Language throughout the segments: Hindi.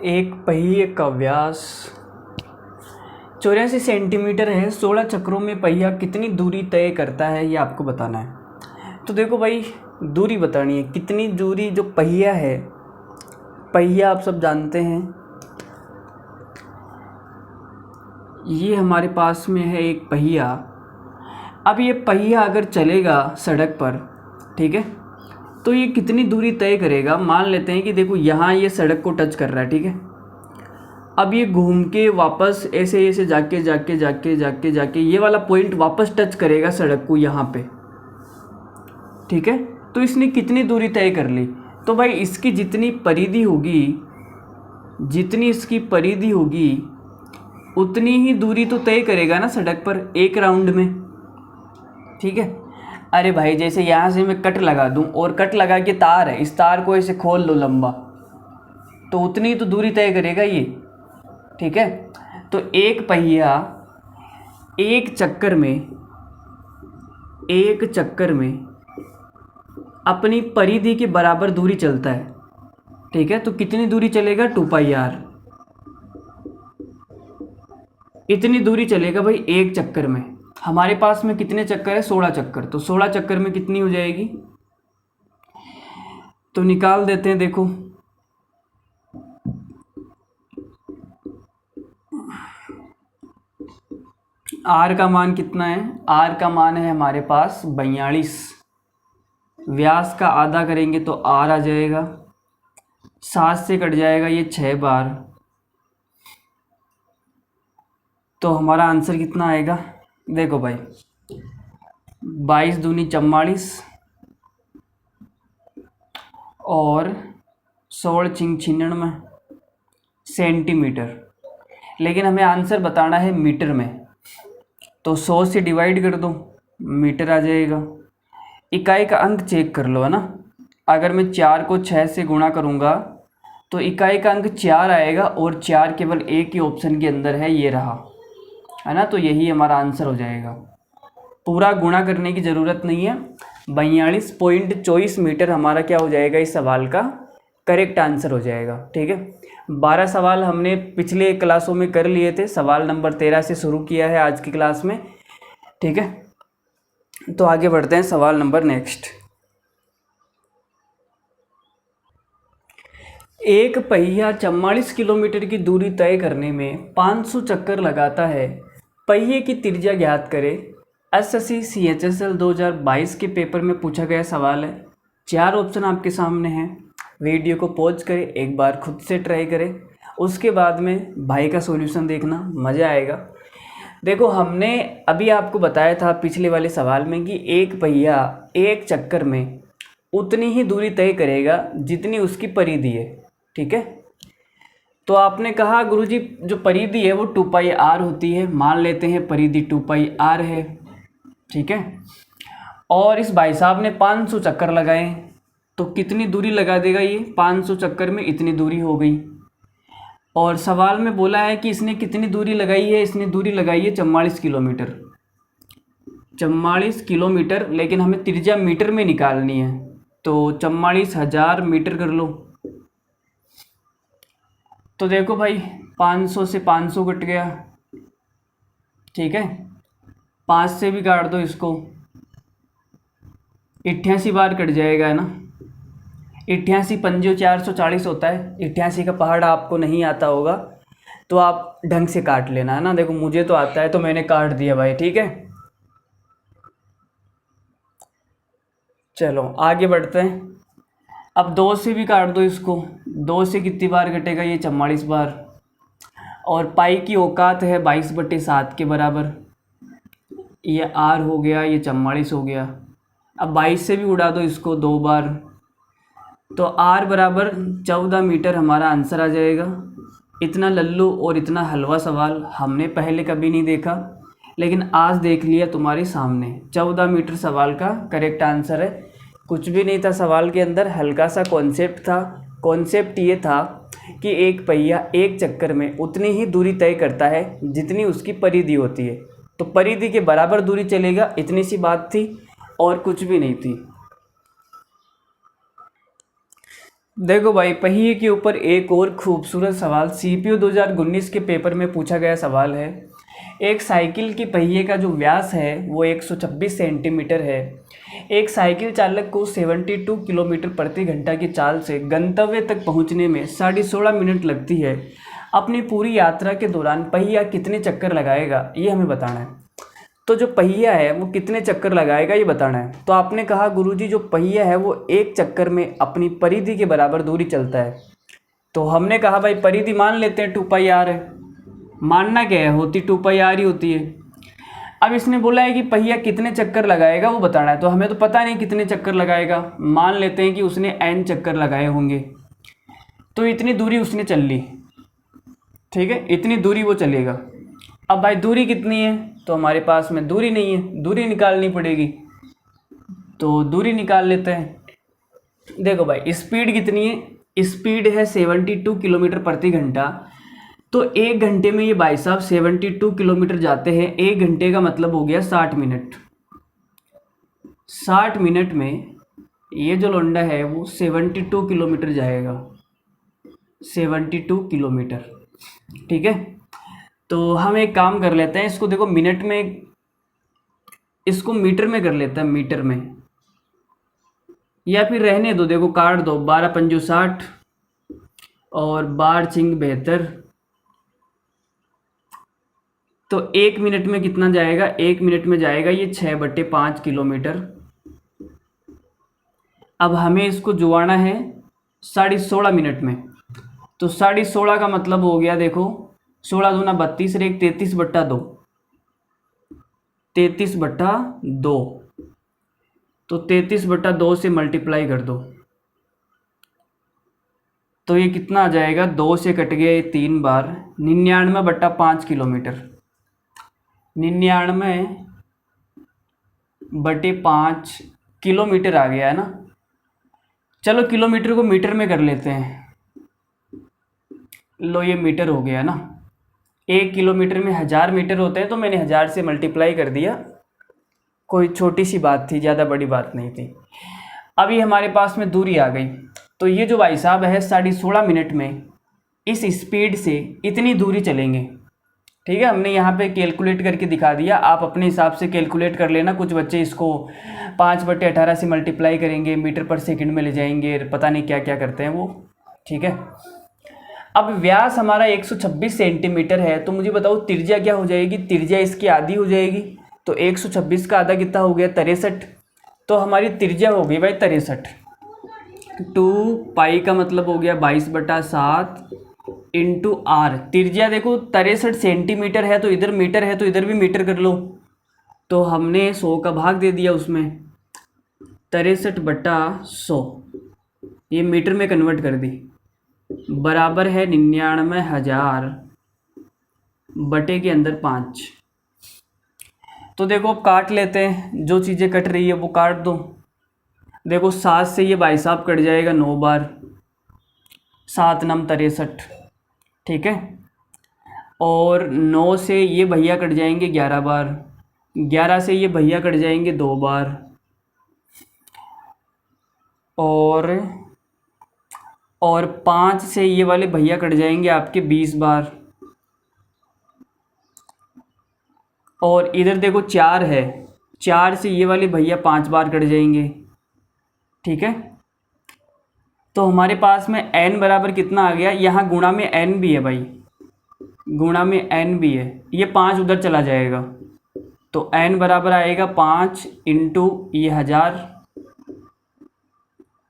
एक पहिए का व्यास 84 सेंटीमीटर है। 16 चक्रों में पहिया कितनी दूरी तय करता है, ये आपको बताना है। तो देखो भाई, दूरी बतानी है। कितनी दूरी जो पहिया है, पहिया आप सब जानते हैं, ये हमारे पास में है एक पहिया। अब ये पहिया अगर चलेगा सड़क पर, ठीक है, तो ये कितनी दूरी तय करेगा। मान लेते हैं कि देखो यहाँ ये सड़क को टच कर रहा है, ठीक है। अब ये घूम के वापस ऐसे ऐसे जाके जाके जाके जाके जाके ये वाला पॉइंट वापस टच करेगा सड़क को यहाँ पे, ठीक है। तो इसने कितनी दूरी तय कर ली। तो भाई इसकी जितनी परिधि होगी, जितनी इसकी परिधि होगी उतनी ही दूरी तो तय करेगा ना सड़क पर एक राउंड में, ठीक है। अरे भाई जैसे यहाँ से मैं कट लगा दूँ और कट लगा के तार है, इस तार को ऐसे खोल लो लंबा, तो उतनी तो दूरी तय करेगा ये, ठीक है। तो एक पहिया एक चक्कर में अपनी परिधि के बराबर दूरी चलता है, ठीक है। तो कितनी दूरी चलेगा, 2πr, इतनी दूरी चलेगा भाई एक चक्कर में। हमारे पास में कितने चक्कर है, 16 चक्कर। तो 16 चक्कर में कितनी हो जाएगी, तो निकाल देते हैं। देखो आर का मान कितना है, आर का मान है हमारे पास 42। व्यास का आधा करेंगे तो आर आ जाएगा, 7 से कट जाएगा ये 6 बार। तो हमारा आंसर कितना आएगा, देखो भाई 22 दूनी 44 और 16 छिंग 96 सेंटीमीटर। लेकिन हमें आंसर बताना है मीटर में, तो 100 से डिवाइड कर दो, मीटर आ जाएगा। इकाई का अंक चेक कर लो, है ना। अगर मैं 4 को 6 से गुणा करूँगा तो इकाई का अंक 4 आएगा, और 4 केवल एक ही ऑप्शन के अंदर है, ये रहा, है ना। तो यही हमारा आंसर हो जाएगा। पूरा गुणा करने की ज़रूरत नहीं है। 42.24 मीटर हमारा क्या हो जाएगा, इस सवाल का करेक्ट आंसर हो जाएगा, ठीक है। 12 सवाल हमने पिछले क्लासों में कर लिए थे, सवाल नंबर 13 से शुरू किया है आज की क्लास में, ठीक है। तो आगे बढ़ते हैं, सवाल नंबर नेक्स्ट। एक पहिया 44 किलोमीटर की दूरी तय करने में 500 चक्कर लगाता है। पहिए की त्रिज्या ज्ञात करें। एसएससी CHSL 2022 के पेपर में पूछा गया सवाल है। 4 ऑप्शन आपके सामने हैं। वीडियो को पॉज करें, एक बार खुद से ट्राई करें, उसके बाद में भाई का सॉल्यूशन देखना, मज़ा आएगा। देखो हमने अभी आपको बताया था पिछले वाले सवाल में कि एक पहिया एक चक्कर में उतनी ही दूरी तय करेगा जितनी उसकी परिधि है, ठीक है। तो आपने कहा गुरुजी जो परिधि है वो 2πr होती है, मान लेते हैं परिधि 2πr है, ठीक है। और इस भाई साहब ने 500 चक्कर लगाए, तो कितनी दूरी लगा देगा ये, 500 चक्कर में इतनी दूरी हो गई। और सवाल में बोला है कि इसने कितनी दूरी लगाई है, इसने दूरी लगाई है 44 किलोमीटर, 44 किलोमीटर। लेकिन हमें त्रिज्या मीटर में निकालनी है, तो 44,000 मीटर कर लो। तो देखो भाई 500 से 500 कट गया, ठीक है। 5 से भी काट दो इसको, 88 बार कट जाएगा, है ना। 88 पंजो 440 होता है। 88 का पहाड़ आपको नहीं आता होगा तो आप ढंग से काट लेना, है ना। देखो मुझे तो आता है तो मैंने काट दिया भाई, ठीक है। चलो आगे बढ़ते हैं। अब 2 से भी काट दो इसको, 2 से कितनी बार कटेगा, ये 44 बार। और पाई की औकात है 22/7 के बराबर, ये आर हो गया, ये 44 हो गया। अब 22 से भी उड़ा दो इसको 2 बार, तो आर बराबर 14 मीटर हमारा आंसर आ जाएगा। इतना लल्लू और इतना हलवा सवाल हमने पहले कभी नहीं देखा, लेकिन आज देख लिया तुम्हारे सामने। 14 मीटर सवाल का करेक्ट आंसर है। कुछ भी नहीं था सवाल के अंदर, हल्का सा कॉन्सेप्ट था। कॉन्सेप्ट ये था कि एक पहिया एक चक्कर में उतनी ही दूरी तय करता है जितनी उसकी परिधि होती है, तो परिधि के बराबर दूरी चलेगा, इतनी सी बात थी और कुछ भी नहीं थी। देखो भाई, पहिए के ऊपर एक और खूबसूरत सवाल सीपीयू 2019 के पेपर में पूछा गया सवाल है। एक साइकिल की पहिए का जो व्यास है वो 126 सेंटीमीटर है। एक साइकिल चालक को 72 किलोमीटर प्रति घंटा की चाल से गंतव्य तक पहुंचने में 16.5 मिनट लगती है। अपनी पूरी यात्रा के दौरान पहिया कितने चक्कर लगाएगा, ये हमें बताना है। तो जो पहिया है वो कितने चक्कर लगाएगा ये बताना है। तो आपने कहा गुरुजी जो पहिया है वो एक चक्कर में अपनी परिधि के बराबर दूरी चलता है। तो हमने कहा भाई परिधि मान लेते हैं 2πr है। मानना क्या है, होती 2πr ही होती है। अब इसने बोला है कि पहिया कितने चक्कर लगाएगा वो बताना है। तो हमें तो पता नहीं कितने चक्कर लगाएगा, मान लेते हैं कि उसने n चक्कर लगाए होंगे। तो इतनी दूरी उसने चल ली, ठीक है, इतनी दूरी वो चलेगा। अब भाई दूरी कितनी है, तो हमारे पास में दूरी नहीं है, दूरी निकालनी पड़ेगी। तो दूरी निकाल लेते हैं। देखो भाई स्पीड कितनी है, स्पीड है 72 किलोमीटर प्रति घंटा। तो एक घंटे में ये भाई साहब 72 किलोमीटर जाते हैं। एक घंटे का मतलब हो गया 60 मिनट। 60 मिनट में ये जो लोंडा है वो 72 किलोमीटर जाएगा, 72 किलोमीटर, ठीक है। तो हम एक काम कर लेते हैं, इसको देखो मिनट में, इसको मीटर में कर लेते हैं, मीटर में, या फिर रहने दो, देखो काट दो, 12 पंजू 60 और 12 चिंग 72। तो एक मिनट में कितना जाएगा, एक मिनट में जाएगा ये 6/5 किलोमीटर। अब हमें इसको जुड़वाना है 16.5 मिनट में। तो 16.5 का मतलब हो गया, देखो 16 दूना 32 और एक 33/2, 33/2। तो 33/2 से मल्टीप्लाई कर दो, तो ये कितना आ जाएगा, 2 से कट गया ये 3 बार, 99/5 किलोमीटर। 99/5 किलोमीटर आ गया है ना। चलो किलोमीटर को मीटर में कर लेते हैं। लो ये मीटर हो गया ना। 1 किलोमीटर में 1000 मीटर होते हैं, तो मैंने 1000 से मल्टीप्लाई कर दिया। कोई छोटी सी बात थी, ज़्यादा बड़ी बात नहीं थी। अभी हमारे पास में दूरी आ गई। तो ये जो भाई साहब है 16.5 मिनट में इस स्पीड से इतनी दूरी चलेंगे, ठीक है। हमने यहाँ पे कैलकुलेट करके दिखा दिया, आप अपने हिसाब से कैलकुलेट कर लेना। कुछ बच्चे इसको 5/18 से मल्टीप्लाई करेंगे, मीटर पर सेकंड में ले जाएंगे, पता नहीं क्या क्या करते हैं वो, ठीक है। अब व्यास हमारा 126 सेंटीमीटर है, तो मुझे बताओ त्रिज्या क्या हो जाएगी। त्रिज्या इसकी आधी हो जाएगी। तो 126 का आधा कितना हो गया, 63। तो हमारी त्रिज्या हो गई भाई 63। 2π का मतलब हो गया 22/7 इंटू r। त्रिज्या देखो 63 सेंटीमीटर है, तो इधर मीटर है, तो इधर भी मीटर कर लो। तो हमने 100 का भाग दे दिया उसमें, 63/100 ये मीटर में कन्वर्ट कर दी, बराबर है 99,000 बटे के अंदर 5। तो देखो अब काट लेते हैं, जो चीज़ें कट रही है वो काट दो। देखो 7 से ये भाई साहब कट जाएगा 9 बार, 7 9 63, ठीक है। और 9 से ये भैया कट जाएंगे 11 बार, 11 से ये भैया कट जाएंगे 2 बार, और 5 से ये वाले भैया कट जाएंगे आपके 20 बार। और इधर देखो 4 है, 4 से ये वाले भैया 5 बार कट जाएंगे, ठीक है। तो हमारे पास में n बराबर कितना आ गया, यहाँ गुणा में n भी है भाई, गुणा में n भी है, ये 5 उधर चला जाएगा। तो n बराबर आएगा 5 इंटू ये 1000,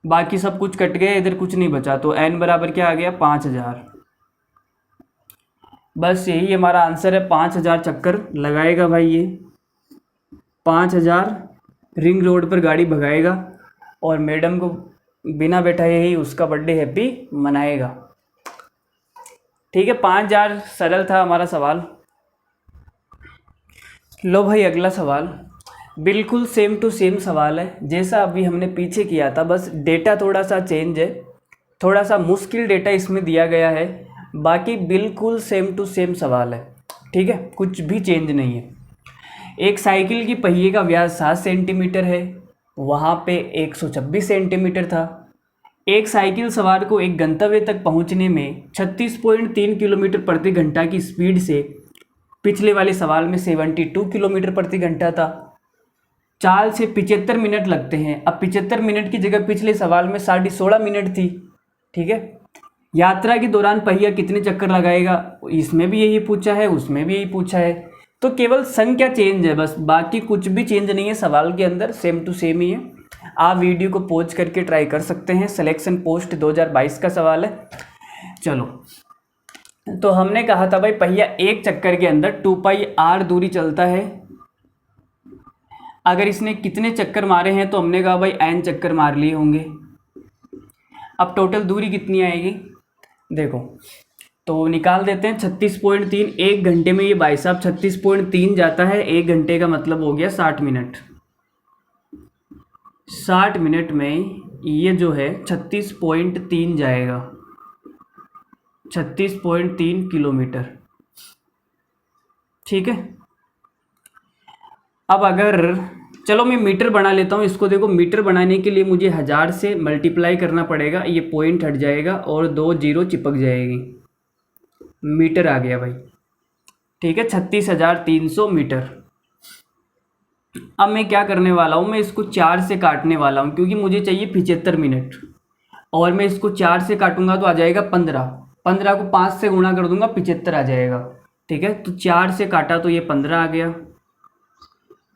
बाकी सब कुछ कट गया, इधर कुछ नहीं बचा। तो n बराबर क्या आ गया, 5000। बस यही हमारा आंसर है, 5000 चक्कर लगाएगा भाई ये, 5000 रिंग रोड पर गाड़ी भगाएगा और मैडम को बिना बैठाए ही उसका बर्थडे हैप्पी मनाएगा, ठीक है। 5000 सरल था हमारा सवाल। लो भाई अगला सवाल बिल्कुल सेम टू सेम सवाल है जैसा अभी हमने पीछे किया था, बस डेटा थोड़ा सा चेंज है, थोड़ा सा मुश्किल डेटा इसमें दिया गया है, बाकी बिल्कुल सेम टू सेम सवाल है, ठीक है, कुछ भी चेंज नहीं है। एक साइकिल की पहिए का व्यास 7 सेंटीमीटर है, वहाँ पे 126 सेंटीमीटर था। एक साइकिल सवार को एक गंतव्य तक पहुंचने में 36.3 किलोमीटर प्रति घंटा की स्पीड से, पिछले वाले सवाल में 72 किलोमीटर प्रति घंटा था, चाल से 75 मिनट लगते हैं। अब 75 मिनट की जगह पिछले सवाल में 16.5 मिनट थी। ठीक है, यात्रा के दौरान पहिया कितने चक्कर लगाएगा, इसमें भी यही पूछा है, उसमें भी यही पूछा है। तो केवल संख्या चेंज है बस, बाकी कुछ भी चेंज नहीं है सवाल के अंदर, सेम टू सेम ही है। आप वीडियो को पॉज करके ट्राई कर सकते हैं। सिलेक्शन पोस्ट 2022 का सवाल है। चलो, तो हमने कहा था भाई पहिया एक चक्कर के अंदर 2πr दूरी चलता है। अगर इसने कितने चक्कर मारे हैं तो हमने कहा भाई n चक्कर मार लिए होंगे। अब टोटल दूरी कितनी आएगी देखो, तो निकाल देते हैं। 36.3 एक घंटे में ये भाई साहब 36.3 जाता है, एक घंटे का मतलब हो गया 60 मिनट। 60 मिनट में ये जो है 36.3 जाएगा, 36.3 किलोमीटर। ठीक है, अब अगर चलो मैं मीटर बना लेता हूँ इसको। देखो, मीटर बनाने के लिए मुझे 1000 से मल्टीप्लाई करना पड़ेगा, ये पॉइंट हट जाएगा और 2 जीरो चिपक जाएगी, मीटर आ गया भाई। ठीक है, 36,300 मीटर। अब मैं क्या करने वाला हूँ, मैं इसको 4 से काटने वाला हूँ क्योंकि मुझे चाहिए 75 मिनट, और मैं इसको 4 से काटूंगा तो आ जाएगा 15। 15 को 5 से गुणा कर दूंगा 75 आ जाएगा। ठीक है, तो 4 से काटा तो ये 15 आ गया,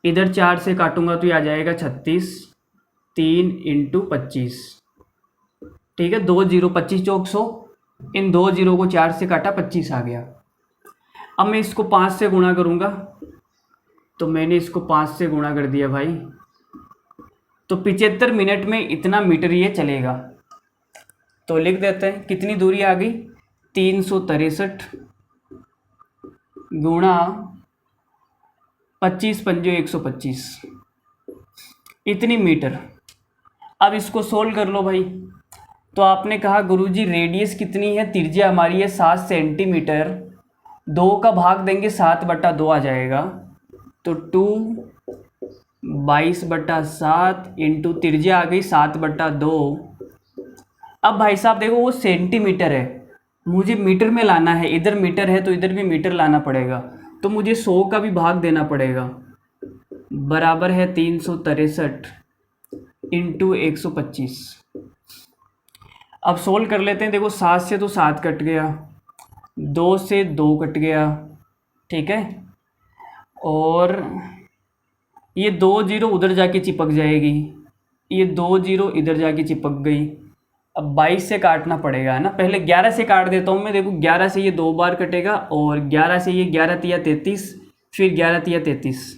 इधर 4 से काटूंगा तो ये आ जाएगा 36, 3 × 25। ठीक है, 2 जीरो 25 चौक 100, इन 2 जीरो को 4 से काटा 25 आ गया। अब मैं इसको 5 से गुणा करूंगा, तो मैंने इसको 5 से गुणा कर दिया भाई, तो 75 मिनट में इतना मीटर ये चलेगा। तो लिख देते हैं कितनी दूरी आ गई, 363 गुणा 25 पंजे 125, इतनी मीटर। अब इसको सोल्व कर लो भाई। तो आपने कहा गुरुजी रेडियस कितनी है, त्रिज्या हमारी है 7 सेंटीमीटर, 2 का भाग देंगे 7/2 आ जाएगा, तो 2 22/7 इंटू त्रिज्या आ गई 7/2। अब भाई साहब देखो वो सेंटीमीटर है, मुझे मीटर में लाना है, इधर मीटर है तो इधर भी मीटर लाना पड़ेगा, तो मुझे 100 का भी भाग देना पड़ेगा, बराबर है 363 इंटू 125। अब सोल्व कर लेते हैं। देखो 7 से तो 7 कट गया, 2 से 2 कट गया, ठीक है, और ये 2 जीरो उधर जाके चिपक जाएगी, ये 2 जीरो इधर जाके चिपक गई। अब 22 से काटना पड़ेगा है ना, पहले 11 से काट देता हूँ मैं। देखो 11 से ये 2 बार कटेगा, और 11 से ये 11 तिया 33, फिर 11 तिया 33।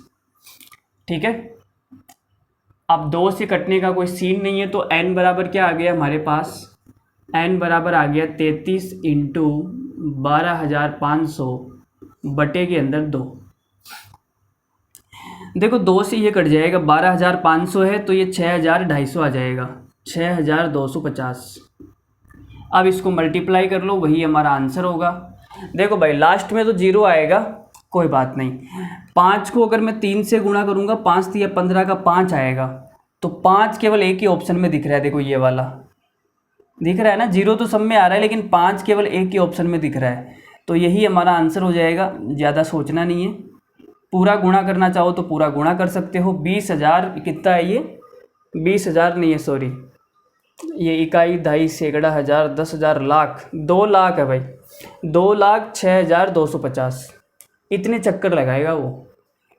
ठीक है, अब 2 से कटने का कोई सीन नहीं है, तो n बराबर क्या आ गया हमारे पास, n बराबर आ गया 33 इंटू 12,500 बटे के अंदर 2। देखो 2 से ये कट जाएगा, 12,500 है तो ये 6,250 आ जाएगा, 6,250। अब इसको मल्टीप्लाई कर लो, वही हमारा आंसर होगा। देखो भाई लास्ट में तो जीरो आएगा, कोई बात नहीं। 5 को अगर मैं 3 से गुणा करूँगा, 5 तिया 15 का 5 आएगा, तो 5 केवल एक ही ऑप्शन में दिख रहा है। देखो ये वाला दिख रहा है ना, जीरो तो सब में आ रहा है लेकिन 5 केवल एक ही ऑप्शन में दिख रहा है, तो यही हमारा आंसर हो जाएगा। ज़्यादा सोचना नहीं है, पूरा गुणा करना चाहो तो पूरा गुणा कर सकते हो। 20,000 कितना है ये, 20,000 नहीं है सॉरी, ये इकाई, दहाई, सैकड़ा, हज़ार, 10,000, लाख, 2 लाख है भाई, 2,06,250। इतने चक्कर लगाएगा वो,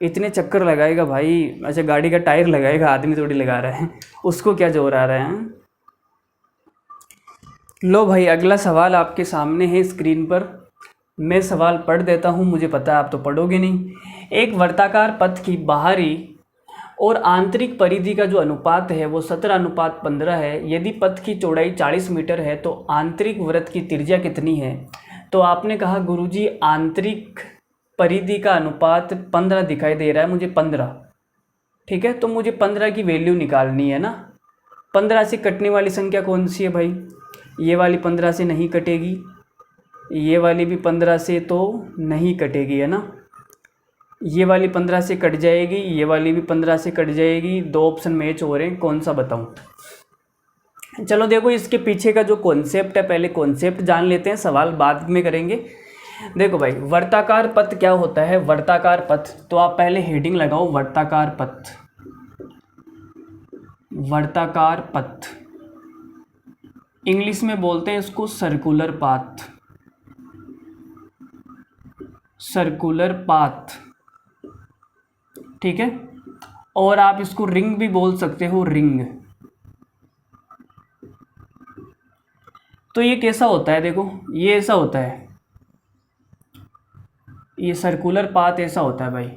इतने चक्कर लगाएगा भाई। अच्छा गाड़ी का टायर लगाएगा, आदमी थोड़ी लगा रहा है, उसको क्या जोर आ रहा है। लो भाई अगला सवाल आपके सामने है स्क्रीन पर, मैं सवाल पढ़ देता हूँ, मुझे पता है आप तो पढ़ोगे नहीं। एक वर्ताकार पथ की बाहरी और आंतरिक परिधि का जो अनुपात है वो 17:15 है। यदि पथ की चौड़ाई 40 मीटर है तो आंतरिक वृत्त की त्रिज्या कितनी है। तो आपने कहा गुरुजी आंतरिक परिधि का अनुपात 15 दिखाई दे रहा है मुझे, 15, ठीक है, तो मुझे 15 की वैल्यू निकालनी है ना। 15 से कटने वाली संख्या कौन सी है भाई, ये वाली 15 से नहीं कटेगी, ये वाली भी 15 से तो नहीं कटेगी है ना, ये वाली 15 से कट जाएगी, ये वाली भी 15 से कट जाएगी। 2 ऑप्शन मैच हो रहे हैं, कौन सा बताऊं। चलो देखो, इसके पीछे का जो कॉन्सेप्ट है, पहले कॉन्सेप्ट जान लेते हैं, सवाल बाद में करेंगे। देखो भाई, वर्ताकार पथ क्या होता है? वर्ताकार पथ, तो आप पहले हेडिंग लगाओ, वर्ताकार पथ। वर्ताकार पथ इंग्लिश में बोलते हैं इसको सर्कुलर पाथ। सर्कुलर पाथ, ठीक है। और आप इसको रिंग भी बोल सकते हो, रिंग। तो ये कैसा होता है? देखो, ये ऐसा होता है, ये सर्कुलर पाथ ऐसा होता है भाई।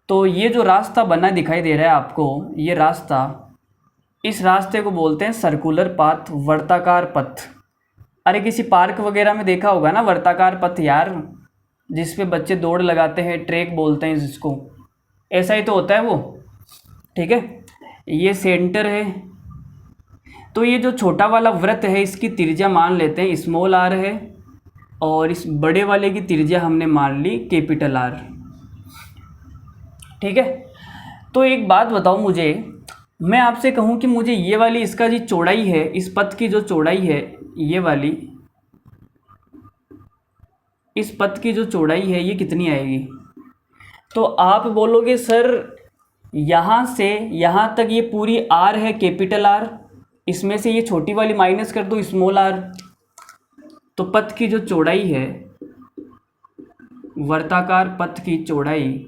तो ये जो रास्ता बना दिखाई दे रहा है आपको, ये रास्ता, इस रास्ते को बोलते हैं सर्कुलर पाथ, वर्ताकार पथ। अरे किसी पार्क वगैरह में देखा होगा ना वर्ताकार पथ यार, जिस पे बच्चे दौड़ लगाते हैं, ट्रैक बोलते हैं जिसको, ऐसा ही तो होता है वो, ठीक है। ये सेंटर है, तो ये जो छोटा वाला वृत्त है इसकी त्रिज्या मान लेते हैं स्मॉल आर है, और इस बड़े वाले की त्रिज्या हमने मान ली कैपिटल आर, ठीक है। तो एक बात बताओ मुझे, मैं आपसे कहूँ कि मुझे ये वाली इसका जो चौड़ाई है, इस पथ की जो चौड़ाई है, ये वाली, इस पथ की जो चौड़ाई है ये कितनी आएगी? तो आप बोलोगे सर यहाँ से यहाँ तक ये पूरी आर है, कैपिटल आर, इसमें से ये छोटी वाली माइनस कर दो, स्मॉल आर। तो पथ की जो चौड़ाई है, वर्ताकार पथ की चौड़ाई,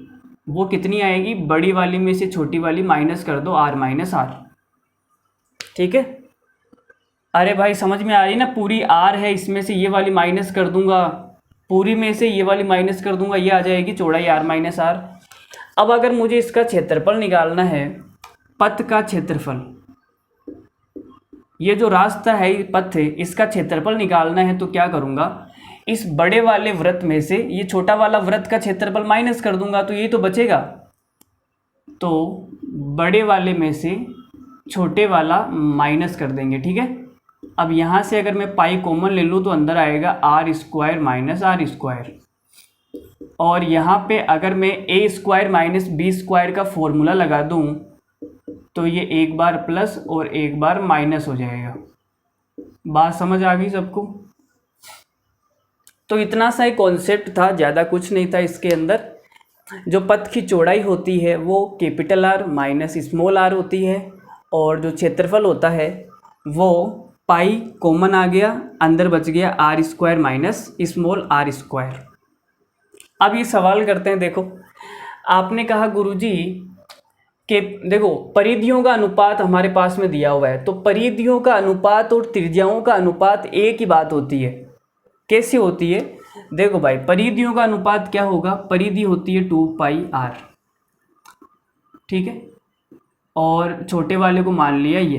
वो कितनी आएगी? बड़ी वाली में से छोटी वाली माइनस कर दो, आर माइनस आर, ठीक है। अरे भाई समझ में आ रही ना, पूरी आर है, इसमें से ये वाली माइनस कर दूंगा, पूरी में से ये वाली माइनस कर दूंगा, ये आ जाएगी चौड़ाई आर माइनस आर। अब अगर मुझे इसका क्षेत्रफल निकालना है, पथ का क्षेत्रफल, ये जो रास्ता है, पथ है, इसका क्षेत्रफल निकालना है, तो क्या करूँगा, इस बड़े वाले वृत्त में से ये छोटा वाला वृत्त का क्षेत्रफल माइनस कर दूंगा, तो ये तो बचेगा। तो बड़े वाले में से छोटे वाला माइनस कर देंगे, ठीक है। अब यहाँ से अगर मैं पाई कॉमन ले लूँ तो अंदर आएगा R square minus R square, और यहाँ पे अगर मैं A square minus B square का फॉर्मूला लगा दूँ तो ये एक बार प्लस और एक बार माइनस हो जाएगा। बात समझ आ गई सबको? तो इतना सा ही कॉन्सेप्ट था, ज़्यादा कुछ नहीं था इसके अंदर। जो पथ की चौड़ाई होती है वो capital R minus small R होती है, और जो क्षेत्रफल होता है वो पाई कॉमन आ गया, अंदर बच गया R square minus small R square. अब ये सवाल करते हैं। देखो, आपने कहा गुरुजी कि देखो परिधियों का अनुपात हमारे पास में दिया हुआ है, तो परिधियों का अनुपात और त्रिज्याओं का अनुपात एक ही बात होती है। कैसे होती है? देखो भाई, परिधियों का अनुपात क्या होगा? परिधि होती है 2 पाई आर, ठीक है, और छोटे वाले को मान लिया ये।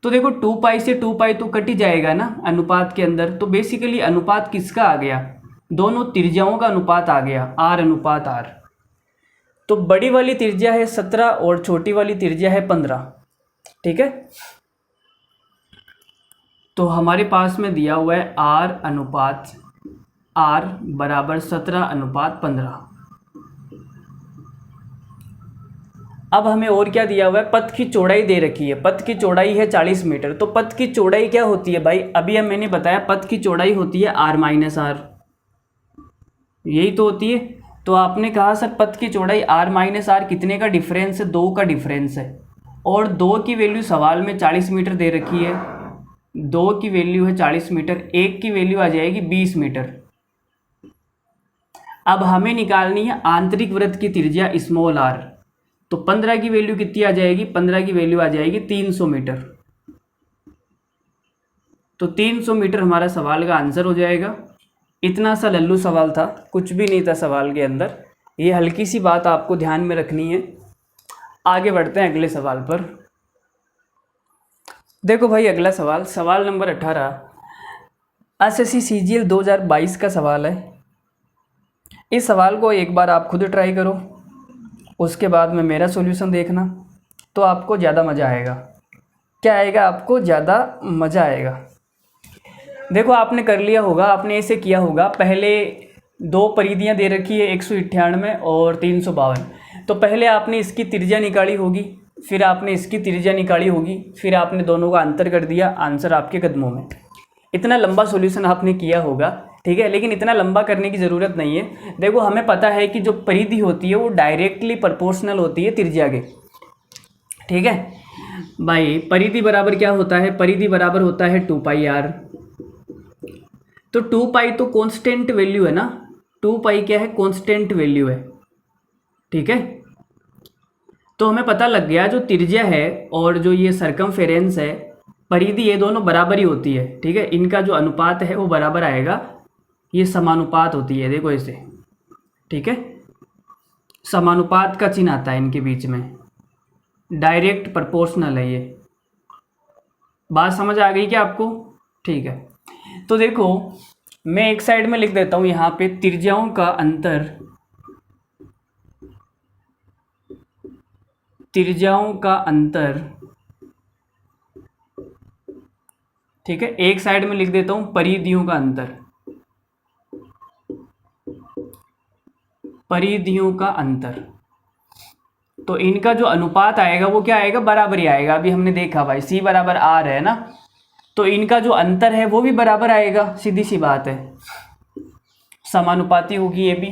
तो देखो 2 पाई से 2 पाई तो कट ही जाएगा ना अनुपात के अंदर, तो बेसिकली अनुपात किसका आ गया? दोनों त्रिज्याओं का अनुपात आ गया, आर अनुपात आर। तो बड़ी वाली त्रिज्या है 17 और छोटी वाली त्रिज्या है 15, ठीक है। तो हमारे पास में दिया हुआ है आर अनुपात आर बराबर 17 अनुपात 15। अब हमें और क्या दिया हुआ है? पथ की चौड़ाई दे रखी है, पथ की चौड़ाई है 40 मीटर। तो पथ की चौड़ाई क्या होती है भाई? अभी हम मैंने बताया पथ की चौड़ाई होती है आर माइनस आर, यही तो होती है। तो आपने कहा सर पथ की चौड़ाई आर माइनस आर कितने का डिफरेंस है? 2 का डिफरेंस है, और 2 की वैल्यू सवाल में 40 मीटर दे रखी है, 2 की वैल्यू है 40 मीटर, 1 की वैल्यू आ जाएगी 20 मीटर। अब हमें निकालनी है आंतरिक वृत्त की त्रिज्या स्मॉल आर, तो 15 की वैल्यू कितनी आ जाएगी? 15 की वैल्यू आ जाएगी 300 मीटर। तो 300 मीटर हमारा सवाल का आंसर हो जाएगा। इतना सा लल्लू सवाल था, कुछ भी नहीं था सवाल के अंदर। ये हल्की सी बात आपको ध्यान में रखनी है। आगे बढ़ते हैं अगले सवाल पर। देखो भाई अगला सवाल, सवाल नंबर 18 एसएससी सीजीएल 2022 का सवाल है। इस सवाल को एक बार आप खुद ट्राई करो, उसके बाद में मेरा सॉल्यूशन देखना, तो आपको ज़्यादा मज़ा आएगा। क्या आएगा? आपको ज़्यादा मज़ा आएगा। देखो आपने कर लिया होगा, आपने ऐसे किया होगा, पहले 2 परिधियाँ दे रखी है 198 और 352। तो पहले आपने इसकी त्रिज्या निकाली होगी, फिर आपने इसकी त्रिज्या निकाली होगी, फिर आपने दोनों का अंतर कर दिया, आंसर आपके कदमों में। इतना लंबा सॉल्यूशन आपने किया होगा, ठीक है, लेकिन इतना लंबा करने की ज़रूरत नहीं है। देखो हमें पता है कि जो परिधि होती है वो डायरेक्टली प्रोपोर्शनल होती है त्रिज्या के, ठीक है भाई। परिधि बराबर क्या होता है, परिधि बराबर होता है 2πr। तो 2π तो कांस्टेंट वैल्यू है ना, 2π क्या है, कांस्टेंट वैल्यू है, ठीक है। तो हमें पता लग गया जो त्रिज्या है और जो ये सरकमफेरेंस है, परिधि, ये दोनों बराबर ही होती है, ठीक है। इनका जो अनुपात है वो बराबर आएगा, ये समानुपात होती है, देखो इसे, ठीक है। समानुपात का चिन्ह आता है इनके बीच में, डायरेक्ट प्रोपोर्शनल है ये। बात समझ आ गई क्या आपको? ठीक है, तो देखो मैं एक साइड में लिख देता हूँ यहाँ पे त्रिज्याओं का अंतर, त्रिज्याओं का अंतर, ठीक है। एक साइड में लिख देता हूँ परिधियों का अंतर, परिधियों का अंतर। तो इनका जो अनुपात आएगा वो क्या आएगा, बराबर ही आएगा। अभी हमने देखा भाई C बराबर R है ना, तो इनका जो अंतर है वो भी बराबर आएगा, सीधी सी बात है, समानुपाती होगी ये भी।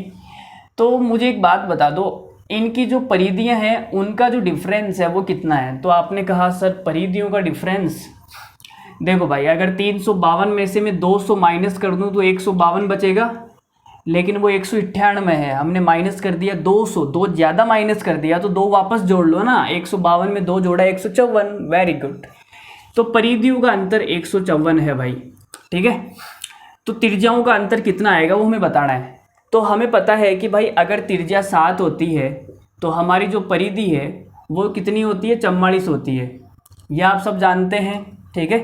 तो मुझे एक बात बता दो, इनकी जो परिधियां हैं उनका जो डिफरेंस है वो कितना है? तो आपने कहा सर परिधियों का डिफरेंस, देखो भाई अगर 352 में से मैं 200 माइनस कर दूं तो 152 बचेगा, लेकिन वो 198 है, हमने माइनस कर दिया 200, दो ज़्यादा माइनस कर दिया, तो दो वापस जोड़ लो ना, 152 में 2 जोड़ा 154, वेरी गुड। तो परिधियों का अंतर 154 है भाई, ठीक है। तो त्रिज्याओं का अंतर कितना आएगा वो हमें बताना है। तो हमें पता है कि भाई अगर त्रिज्या 7 होती है तो हमारी जो परिधि है वो कितनी होती है, 44 होती है, यह आप सब जानते हैं, ठीक है।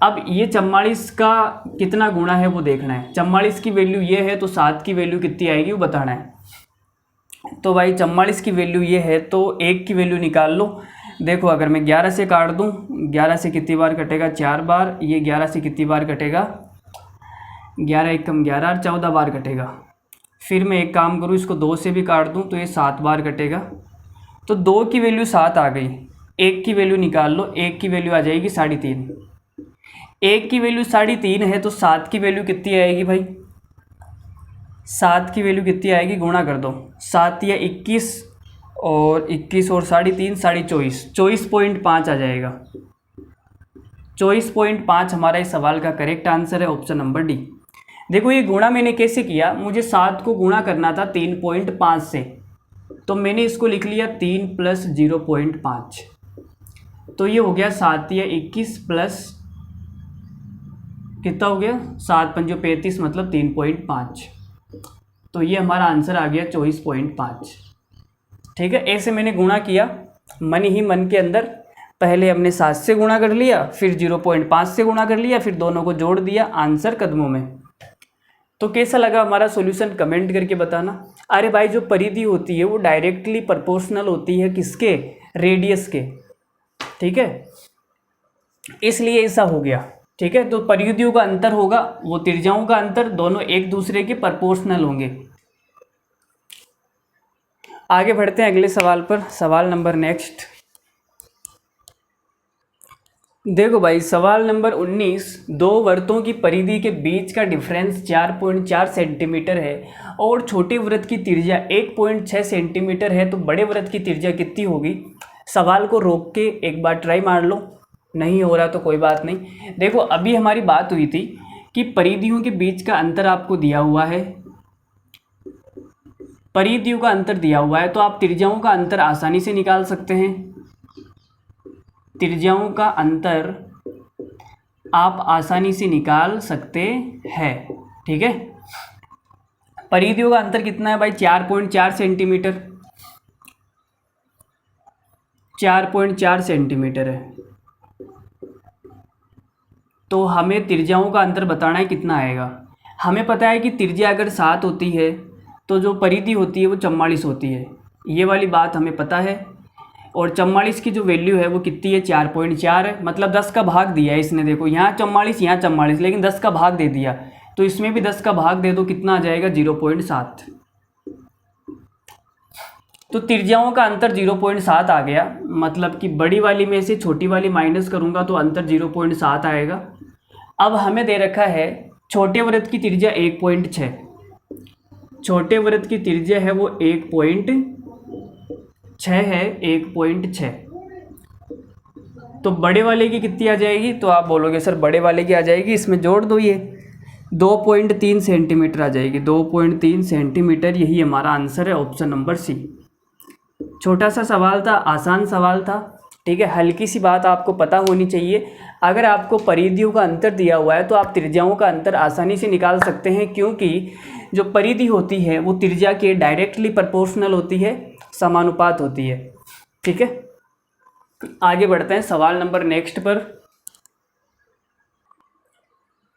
अब ये 44 का कितना गुणा है वो देखना है। 44 की वैल्यू ये है तो 7 की वैल्यू कितनी आएगी वो बताना है। तो भाई 44 की वैल्यू ये है तो 1 की वैल्यू निकाल लो। देखो अगर मैं 11 से काट दूं, 11 से कितनी बार कटेगा, 4 बार, ये 11 से कितनी बार कटेगा, 11 एकम 11 और 14 बार कटेगा। फिर मैं एक काम करूं, इसको 2 से भी काट दूं तो ये 7 बार कटेगा। तो 2 की वैल्यू 7 आ गई, 1 की वैल्यू निकाल लो, 1 की वैल्यू आ जाएगी 3.5। 1 की वैल्यू 3.5 है तो 7 की वैल्यू कितनी आएगी भाई, 7 की वैल्यू कितनी आएगी, गुणा कर दो, 7 या 21 और 21 और 3.5 24, 24.5 आ जाएगा। 24.5 हमारा इस सवाल का करेक्ट आंसर है, ऑप्शन नंबर डी। देखो ये गुणा मैंने कैसे किया, मुझे 7 को गुणा करना था 3.5 से, तो मैंने इसको लिख लिया 3 + 0.5, तो ये हो गया 7 या 21 प्लस कितना हो गया, 7 × 5 = 35, मतलब 3.5, तो ये हमारा आंसर आ गया 24.5, ठीक है। ऐसे मैंने गुणा किया मन ही मन के अंदर, पहले हमने 7 से गुणा कर लिया, फिर 0.5 से गुणा कर लिया, फिर दोनों को जोड़ दिया, आंसर कदमों में। तो कैसा लगा हमारा सॉल्यूशन, कमेंट करके बताना। अरे भाई जो परिधि होती है वो डायरेक्टली प्रोपोर्शनल होती है किसके, रेडियस के, ठीक है, इसलिए ऐसा हो गया, ठीक है। तो परिधियों का अंतर होगा वो त्रिज्याओं का अंतर, दोनों एक दूसरे के प्रोपोर्शनल होंगे। आगे बढ़ते हैं अगले सवाल पर, सवाल नंबर नेक्स्ट। देखो भाई सवाल नंबर 19, दो वृत्तों की परिधि के बीच का डिफरेंस 4.4 सेंटीमीटर है और छोटे वृत्त की त्रिज्या 1.6 सेंटीमीटर है, तो बड़े वृत्त की त्रिज्या कितनी होगी? सवाल को रोक के एक बार ट्राई मार लो, नहीं हो रहा तो कोई बात नहीं। देखो अभी हमारी बात हुई थी कि परिधियों के बीच का अंतर आपको दिया हुआ है, परिधियों का अंतर दिया हुआ है, तो आप त्रिज्याओं का अंतर आसानी से निकाल सकते हैं। त्रिज्याओं का अंतर आप आसानी से निकाल सकते हैं, ठीक है। परिधियों का अंतर कितना है भाई, 4.4 सेंटीमीटर, 4.4 सेंटीमीटर है। तो हमें त्रिज्याओं का अंतर बताना है कितना आएगा। हमें पता है कि त्रिज्या अगर 7 होती है तो जो परिधि होती है वो 44 होती है, ये वाली बात हमें पता है। और 44 की जो वैल्यू है वो कितनी है, 4.4 है, मतलब 10 का भाग दिया है इसने। देखो यहाँ 44 यहाँ 44, लेकिन 10 का भाग दे दिया, तो इसमें भी 10 का भाग दे दो, कितना आ जाएगा, 0.7। तो त्रिज्याओं का अंतर 0.7 आ गया, मतलब कि बड़ी वाली में से छोटी वाली माइनस करूँगा तो अंतर 0.7 आएगा। अब हमें दे रखा है छोटे वृत्त की त्रिज्या 1.6, छोटे वृत्त की त्रिज्या है वो 1.6 है, 1.6। तो बड़े वाले की कितनी आ जाएगी, तो आप बोलोगे सर बड़े वाले की आ जाएगी, इसमें जोड़ दो, ये 2.3 सेंटीमीटर आ जाएगी, 2.3 सेंटीमीटर। यही हमारा आंसर है, ऑप्शन नंबर सी। छोटा सा सवाल था, आसान सवाल था, ठीक है। हल्की सी बात आपको पता होनी चाहिए, अगर आपको परिधियों का अंतर दिया हुआ है तो आप त्रिज्याओं का अंतर आसानी से निकाल सकते हैं, क्योंकि जो परिधि होती है वो त्रिज्या के डायरेक्टली प्रोपोर्शनल होती है, समानुपात होती है, ठीक है। आगे बढ़ते हैं सवाल नंबर नेक्स्ट पर।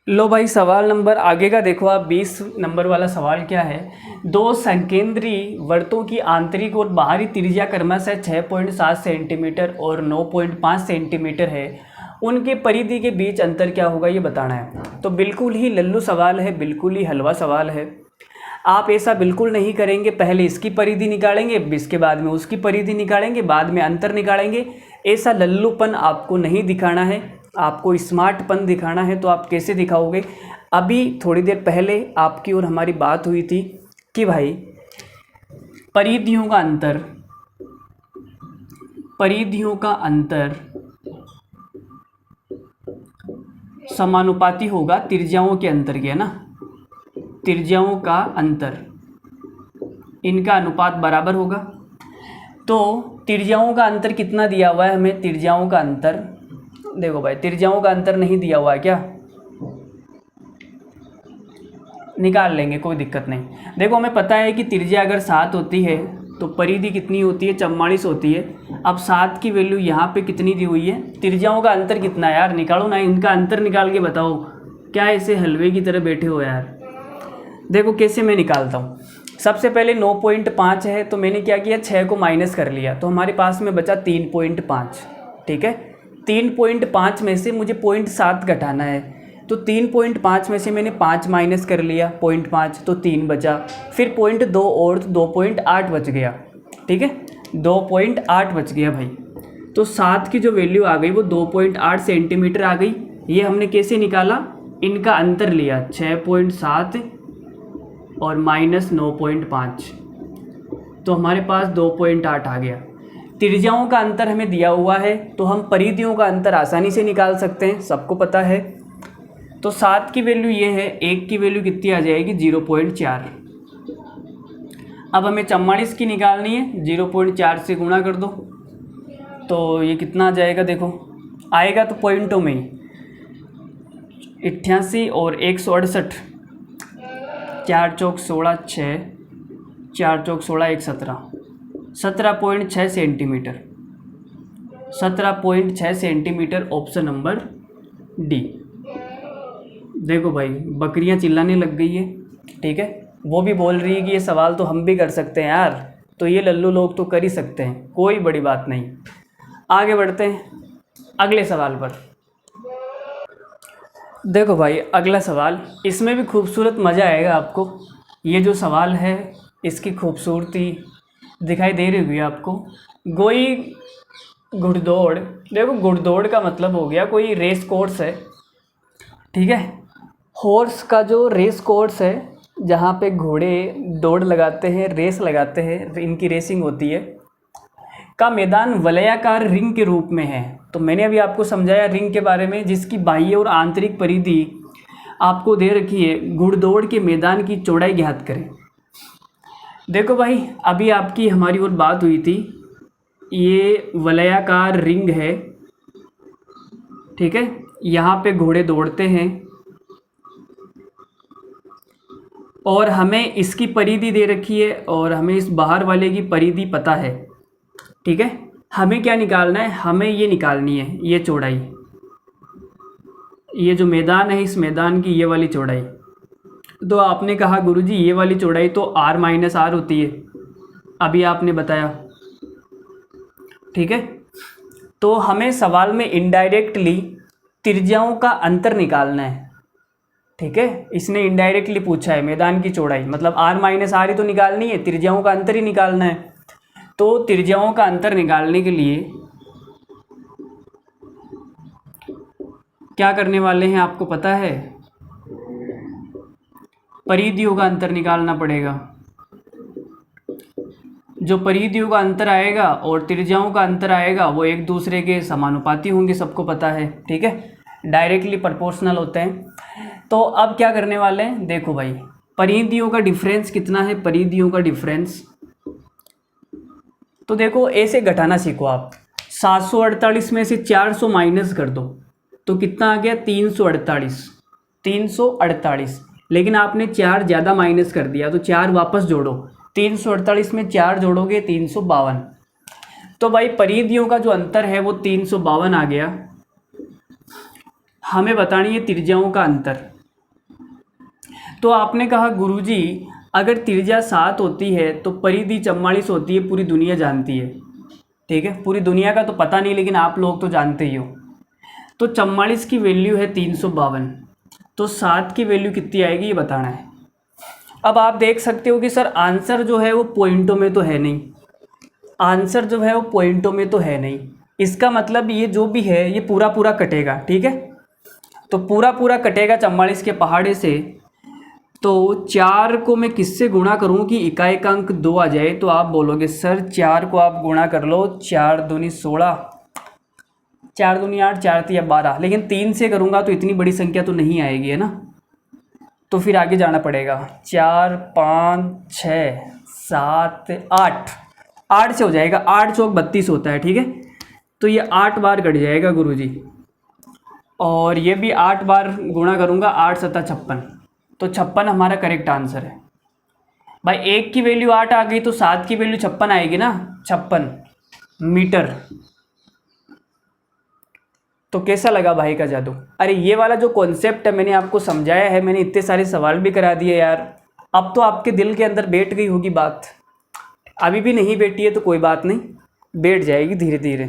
लो भाई, सवाल नंबर आगे का देखो आप, 20 नंबर वाला सवाल क्या है। दो संकेंद्री वर्तों की आंतरिक और बाहरी त्रिज्या क्रमशः 6.7 सेंटीमीटर और 9.5 सेंटीमीटर है, उनके परिधि के बीच अंतर क्या होगा, ये बताना है। तो बिल्कुल ही लल्लू सवाल है, बिल्कुल ही हलवा सवाल है। आप ऐसा बिल्कुल नहीं करेंगे, पहले इसकी परिधि निकालेंगे, इसके बाद में उसकी परिधि निकालेंगे, बाद में अंतर निकालेंगे। ऐसा लल्लूपन आपको नहीं दिखाना है, आपको स्मार्टपन दिखाना है। तो आप कैसे दिखाओगे, अभी थोड़ी देर पहले आपकी और हमारी बात हुई थी कि भाई परिधियों का अंतर, परिधियों का अंतर समानुपाती होगा त्रिज्याओं के अंतर के, है ना। त्रिज्याओं का अंतर, इनका अनुपात बराबर होगा। तो त्रिज्याओं का अंतर कितना दिया हुआ है हमें, त्रिज्याओं का अंतर देखो भाई, त्रिज्याओं का अंतर नहीं दिया हुआ है क्या, निकाल लेंगे, कोई दिक्कत नहीं। देखो हमें पता है कि त्रिज्या अगर 7 होती है तो परिधि कितनी होती है, 44 होती है। अब 7 की वैल्यू यहाँ पे कितनी दी हुई है, त्रिज्याओं का अंतर कितना है यार, निकालो ना, इनका अंतर निकाल के बताओ। क्या ऐसे हलवे की तरह बैठे हो यार। देखो कैसे मैं निकालता हूँ। सबसे पहले 9.5 है, तो मैंने क्या किया, 6 को माइनस कर लिया, तो हमारे पास में बचा 3.5, ठीक है। 3.5 में से मुझे 0.7 घटाना है, तो 3.5 में से मैंने 5 माइनस कर लिया, 0.5, तो 3 बचा, फिर 0.2 और, तो 2.8 बच गया, ठीक है, 2.8 बच गया भाई। तो 7 की जो वैल्यू आ गई वो 2.8 सेंटीमीटर आ गई। ये हमने कैसे निकाला, इनका अंतर लिया, 6.7 और माइनस 9.5, तो हमारे पास 2.8 आ गया। त्रिज्याओं का अंतर हमें दिया हुआ है, तो हम परिधियों का अंतर आसानी से निकाल सकते हैं, सबको पता है। तो 7 की वैल्यू ये है, 1 की वैल्यू कितनी आ जाएगी, 0.4। अब हमें 44 की निकालनी है, 0.4 से गुणा कर दो, तो ये कितना आ जाएगा, देखो आएगा तो पॉइंटों में ही, 88 और 168, 4 चौक 16, 6, 4 चौक 16, 1 17, 17.6 centimetre, 17.6 centimetre, option number D. देखो भाई बकरियां चिल्लाने लग गई है, ठीक है, वो भी बोल रही है कि ये सवाल तो हम भी कर सकते हैं यार, तो ये लल्लू लोग तो कर ही सकते हैं, कोई बड़ी बात नहीं। आगे बढ़ते हैं अगले सवाल पर। देखो भाई अगला सवाल, इसमें भी खूबसूरत मज़ा आएगा आपको। ये जो सवाल है इसकी खूबसूरती दिखाई दे रही होगी आपको। कोई घुड़दौड़, देखो घुड़दौड़ का मतलब हो गया कोई रेस कोर्स है, ठीक है। हॉर्स का जो रेस कोर्स है, जहाँ पे घोड़े दौड़ लगाते हैं, रेस लगाते हैं, इनकी रेसिंग होती है, का मैदान वलयाकार रिंग के रूप में है। तो मैंने अभी आपको समझाया रिंग के बारे में, जिसकी बाह्य और आंतरिक परिधि आपको दे रखी है। घुड़दौड़ के मैदान की चौड़ाई ज्ञात करें। देखो भाई अभी आपकी हमारी और बात हुई थी, ये वलयाकार रिंग है, ठीक है, यहाँ पे घोड़े दौड़ते हैं और हमें इसकी परिधि दे रखी है और हमें इस बाहर वाले की परिधि पता है, ठीक है। हमें क्या निकालना है, हमें ये निकालनी है, ये चौड़ाई, ये जो मैदान है इस मैदान की ये वाली चौड़ाई। तो आपने कहा गुरुजी ये वाली चौड़ाई तो r माइनस आर होती है, अभी आपने बताया, ठीक है। तो हमें सवाल में इनडायरेक्टली त्रिज्याओं का अंतर निकालना है, ठीक है। इसने इनडायरेक्टली पूछा है मैदान की चौड़ाई, मतलब r माइनस आर ही तो निकालनी है, त्रिज्याओं का अंतर ही निकालना है। तो त्रिज्याओं का अंतर निकालने के लिए क्या करने वाले हैं आपको पता है? परिधियों का अंतर निकालना पड़ेगा। जो परिधियों का अंतर आएगा और त्रिज्याओं का अंतर आएगा वो एक दूसरे के समानुपाती होंगे, सबको पता है, ठीक है, डायरेक्टली प्रोपोर्शनल होते हैं। तो अब क्या करने वाले हैं, देखो भाई, परिधियों का डिफरेंस कितना है, परिधियों का डिफरेंस, तो देखो ऐसे घटाना सीखो आप। 748 में से 400 माइनस कर दो तो कितना आ गया, 348, 348। लेकिन आपने 4 ज़्यादा माइनस कर दिया तो 4 वापस जोड़ो, 348 में 4 जोड़ोगे 352। तो भाई परिधियों का जो अंतर है वो 352 आ गया। हमें बतानी है त्रिज्याओं का अंतर। तो आपने कहा गुरुजी अगर त्रिज्या 7 होती है तो परिधि 44 होती है, पूरी दुनिया जानती है, ठीक है, पूरी दुनिया का तो पता नहीं लेकिन आप लोग तो जानते ही हो। तो 44 की वैल्यू है 352, तो 7 की वैल्यू कितनी आएगी ये बताना है। अब आप देख सकते हो कि सर आंसर जो है वो पॉइंटों में तो है नहीं, आंसर जो है वो पॉइंटों में तो है नहीं, इसका मतलब ये जो भी है ये पूरा पूरा कटेगा, ठीक है, तो पूरा पूरा कटेगा 44 के पहाड़े से। तो 4 को मैं किससे गुणा करूं कि इकाई का अंक 2 आ जाए, तो आप बोलोगे सर 4 को आप गुणा कर लो, 4 दूनी 16, 4 दूनी 8, 4 तिया 12, लेकिन 3 से करूंगा तो इतनी बड़ी संख्या तो नहीं आएगी, है ना, तो फिर आगे जाना पड़ेगा। 4 5 6 7 8, 8 से हो जाएगा, 8 चौक 32 होता है, ठीक है, तो ये 8 बार कट जाएगा गुरुजी, और ये भी 8 बार गुणा करूँगा, 8 सत्ता 56, तो 56 हमारा करेक्ट आंसर है। भाई 1 की वैल्यू 8 आ गई तो 7 की वैल्यू 56 आएगी ना, 56 मीटर। तो कैसा लगा भाई का जादू? अरे ये वाला जो कॉन्सेप्ट है मैंने आपको समझाया है, मैंने इतने सारे सवाल भी करा दिए यार, अब तो आपके दिल के अंदर बैठ गई होगी बात। अभी भी नहीं बैठी है तो कोई बात नहीं, बैठ जाएगी धीरे धीरे,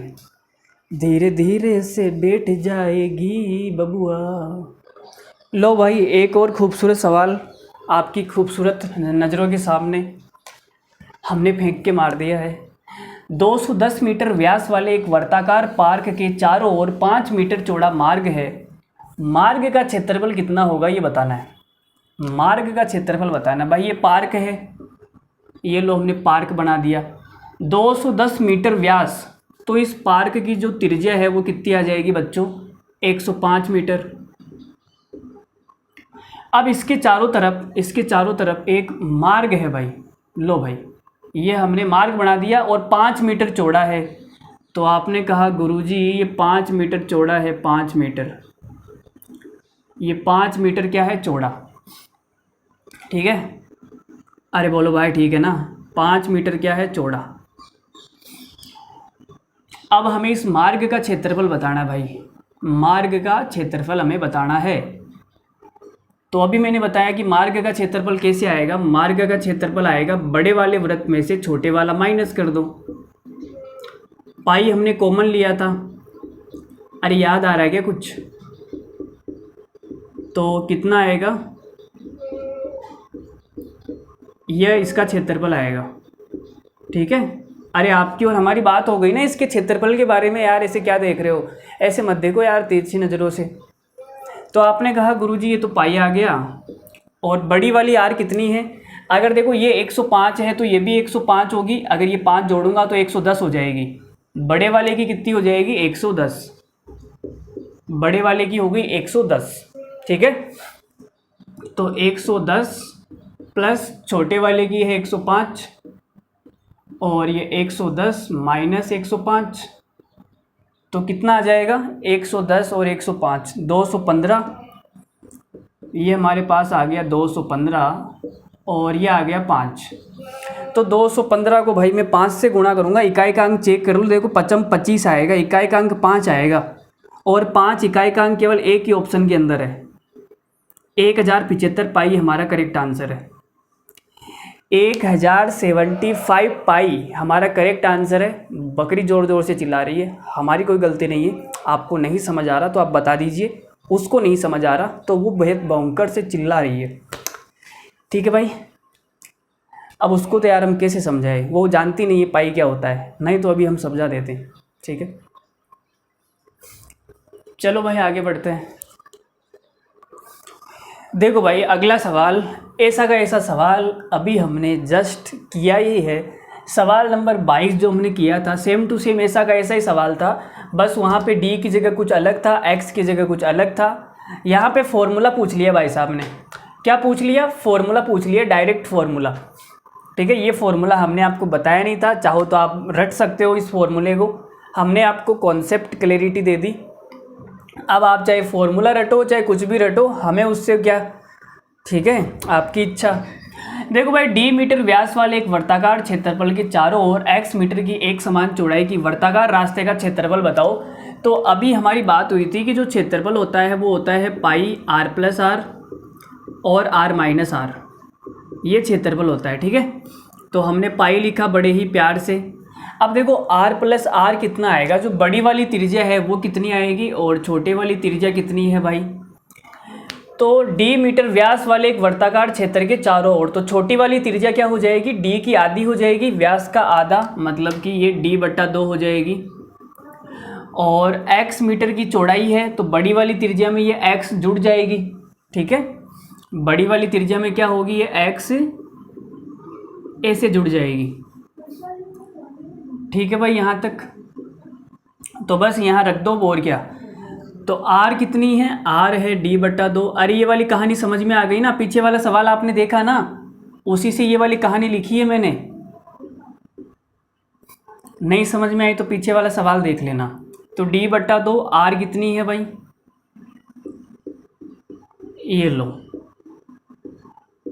धीरे धीरे से बैठ जाएगी बबुआ। लो भाई एक और खूबसूरत सवाल आपकी खूबसूरत नज़रों के सामने हमने फेंक के मार दिया है। 210 मीटर व्यास वाले एक वर्ताकार पार्क के चारों ओर 5 मीटर चौड़ा मार्ग है। मार्ग का क्षेत्रफल कितना होगा ये बताना है, मार्ग का क्षेत्रफल बताना है। भाई ये पार्क है, ये लो हमने पार्क बना दिया, 210 मीटर व्यास, तो इस पार्क की जो त्रिज्या है वो कितनी आ जाएगी बच्चों, 105 मीटर। अब इसके चारों तरफ एक मार्ग है भाई, लो भाई ये हमने मार्ग बना दिया और 5 मीटर चौड़ा है। तो आपने कहा गुरुजी ये 5 मीटर चौड़ा है, 5 मीटर, ये 5 मीटर क्या है, चौड़ा, ठीक है, अरे बोलो भाई ठीक है ना, 5 मीटर क्या है, चौड़ा। अब हमें इस मार्ग का क्षेत्रफल बताना है भाई, मार्ग का क्षेत्रफल हमें बताना है। तो अभी मैंने बताया कि मार्ग का क्षेत्रफल कैसे आएगा, मार्ग का क्षेत्रफल आएगा बड़े वाले वृत्त में से छोटे वाला माइनस कर दो, पाई हमने कॉमन लिया था, अरे याद आ रहा है क्या कुछ, तो कितना आएगा, यह इसका क्षेत्रफल आएगा, ठीक है। अरे आपकी और हमारी बात हो गई ना इसके क्षेत्रफल के बारे में यार, ऐसे क्या देख रहे हो, ऐसे मत देखो यार तिरछी नज़रों से। तो आपने कहा गुरुजी ये तो पाई आ गया, और बड़ी वाली आर कितनी है, अगर देखो ये 105 है तो ये भी 105 होगी, अगर ये 5 जोड़ूंगा तो 110 हो जाएगी, बड़े वाले की कितनी हो जाएगी, 110, बड़े वाले की हो गई 110, ठीक है। तो 110 प्लस छोटे वाले की है 105, और ये 110 माइनस 105, तो कितना आ जाएगा, 110 और 105 215, ये हमारे पास आ गया 215, और ये आ गया 5। तो 215 को भाई मैं 5 से गुणा करूँगा, इकाई का अंक चेक कर लो, देखो 55 25 आएगा, इकाई का अंक 5 आएगा, और 5 इकाई का अंक केवल एक ही ऑप्शन के अंदर है, 1075 पाई हमारा करेक्ट आंसर है, 1075 पाई हमारा करेक्ट आंसर है। बकरी ज़ोर ज़ोर से चिल्ला रही है, हमारी कोई गलती नहीं है, आपको नहीं समझ आ रहा तो आप बता दीजिए, उसको नहीं समझ आ रहा तो वो बेहद भयंकर से चिल्ला रही है, ठीक है भाई। अब उसको तो यार हम कैसे समझाएं, वो जानती नहीं है पाई क्या होता है, नहीं तो अभी हम समझा देते हैं। ठीक है, चलो भाई आगे बढ़ते हैं। देखो भाई अगला सवाल, ऐसा का ऐसा सवाल अभी हमने जस्ट किया ही है। सवाल नंबर 22 जो हमने किया था सेम टू सेम ऐसा का ऐसा ही सवाल था, बस वहाँ पे डी की जगह कुछ अलग था, एक्स की जगह कुछ अलग था। यहाँ पे फॉर्मूला पूछ लिया भाई साहब ने, क्या पूछ लिया, फॉर्मूला पूछ लिया, डायरेक्ट फॉर्मूला। ठीक है, ये फॉर्मूला हमने आपको बताया नहीं था, चाहो तो आप रट सकते हो इस फॉर्मूले को, हमने आपको कॉन्सेप्ट क्लैरिटी दे दी। अब आप चाहे फॉर्मूला रटो चाहे कुछ भी रटो, हमें उससे क्या, ठीक है आपकी इच्छा। देखो भाई डी मीटर व्यास वाले एक वर्ताकार क्षेत्रफल के चारों ओर एक्स मीटर की एक समान चौड़ाई की वर्ताकार रास्ते का क्षेत्रफल बताओ। तो अभी हमारी बात हुई थी कि जो क्षेत्रफल होता है वो होता है पाई आर प्लस आर और आर माइनस आर, ये क्षेत्रफल होता है। ठीक है, तो हमने पाई लिखा बड़े ही प्यार से। अब देखो r प्लस आर कितना आएगा, जो बड़ी वाली त्रिज्या है वो कितनी आएगी और छोटे वाली त्रिज्या कितनी है भाई। तो d मीटर व्यास वाले एक वर्ताकार क्षेत्र के चारों ओर, तो छोटी वाली त्रिज्या क्या हो जाएगी, d की आधी हो जाएगी, व्यास का आधा, मतलब कि ये d/2 हो जाएगी। और x मीटर की चौड़ाई है तो बड़ी वाली त्रिज्या में ये x जुड़ जाएगी। ठीक है, बड़ी वाली त्रिज्या में क्या होगी, ये x ऐसे जुड़ जाएगी। ठीक है भाई यहाँ तक, तो बस यहाँ रख दो और क्या। तो r कितनी है, r है d/2। अरे ये वाली कहानी समझ में आ गई ना, पीछे वाला सवाल आपने देखा ना, उसी से ये वाली कहानी लिखी है मैंने। नहीं समझ में आई तो पीछे वाला सवाल देख लेना। तो d/2, r कितनी है भाई, ये लो,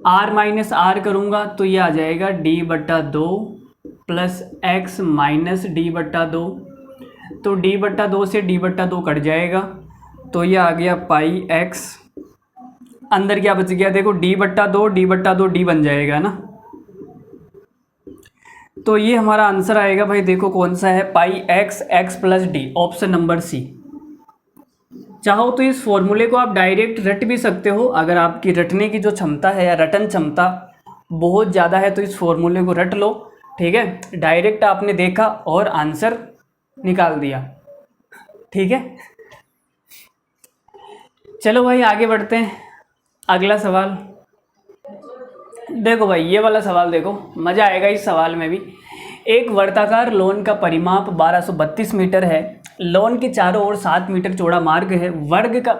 r माइनस आर करूँगा तो ये आ जाएगा d/2 plus x minus d/2। तो d/2 से d/2 कट जाएगा, तो ये आ गया पाई x। अंदर क्या बच गया, देखो d/2 d बन जाएगा ना। तो ये हमारा आंसर आएगा भाई, देखो कौन सा है, pi x plus D, option number C. चाहो तो इस फॉर्मूले को आप डायरेक्ट रट भी सकते हो, अगर आपकी रटने की जो क्षमता है या रटन क्षमता बहुत ज़्यादा है तो इस फॉर्मूले को रट लो। ठीक है, डायरेक्ट आपने देखा और आंसर निकाल दिया। ठीक है, चलो भाई आगे बढ़ते हैं। अगला सवाल देखो भाई, ये वाला सवाल देखो, मज़ा आएगा इस सवाल में भी। एक वर्ताकार लोन का परिमाप 1232 मीटर है, लोन के चारों ओर 7 मीटर चौड़ा मार्ग है, मार्ग का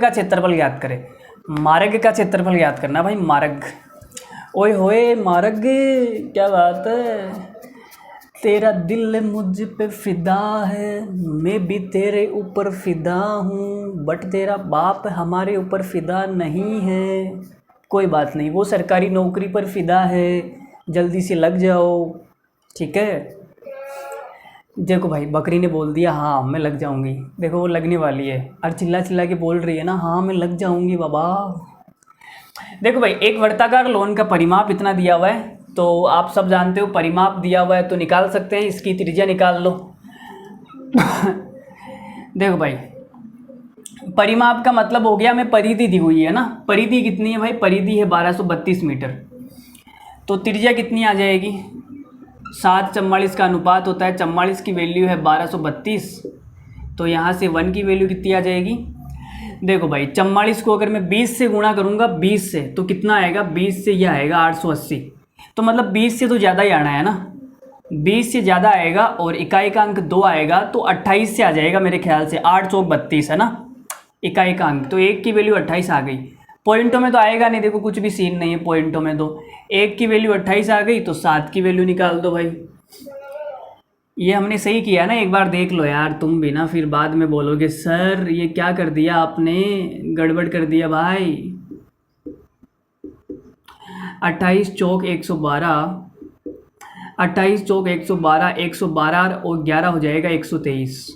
क्षेत्रफल ज्ञात करें। मार्ग का क्षेत्रफल ज्ञात करना भाई, मार्ग, ओए होए मार्ग, क्या बात है, तेरा दिल मुझ पे फिदा है, मैं भी तेरे ऊपर फिदा हूँ, बट तेरा बाप हमारे ऊपर फिदा नहीं है। कोई बात नहीं, वो सरकारी नौकरी पर फिदा है, जल्दी से लग जाओ। ठीक है, देखो भाई बकरी ने बोल दिया हाँ मैं लग जाऊंगी, देखो वो लगने वाली है और चिल्ला चिल्ला के बोल रही है ना, हाँ मैं लग जाऊंगी बाबा। देखो भाई एक वर्ताकार लोन का परिमाप इतना दिया हुआ है, तो आप सब जानते हो परिमाप दिया हुआ है तो निकाल सकते हैं, इसकी त्रिज्या निकाल लो। देखो भाई परिमाप का मतलब हो गया, हमें परिधि दी हुई है ना, परिधि कितनी है भाई, परिधि है 1232 मीटर, तो त्रिज्या कितनी आ जाएगी, 7:44 का अनुपात होता है, 44 की वैल्यू है 1232, तो यहाँ से 1 की वैल्यू कितनी आ जाएगी। देखो भाई 44 को अगर मैं 20 से गुणा करूँगा 20 से तो कितना आएगा, 20 से यह आएगा 880, तो मतलब 20 से तो ज़्यादा ही आना है ना, 20 से ज़्यादा आएगा और इकाई का अंक 2 आएगा तो 28 से आ जाएगा मेरे ख्याल से, 8 चौक 32 है ना इकाई का अंक, तो 1 की वैल्यू 28 आ गई। पॉइंटों में तो आएगा नहीं, देखो कुछ भी सीन नहीं है पॉइंटों में, तो 1 की वैल्यू 28 आ गई तो 7 की वैल्यू निकाल दो भाई। ये हमने सही किया ना, एक बार देख लो यार तुम भी ना, फिर बाद में बोलोगे सर ये क्या कर दिया आपने, गड़बड़ कर दिया भाई। 28 चौक 112, 28 चौक 112, 112 और 11 हो जाएगा 123।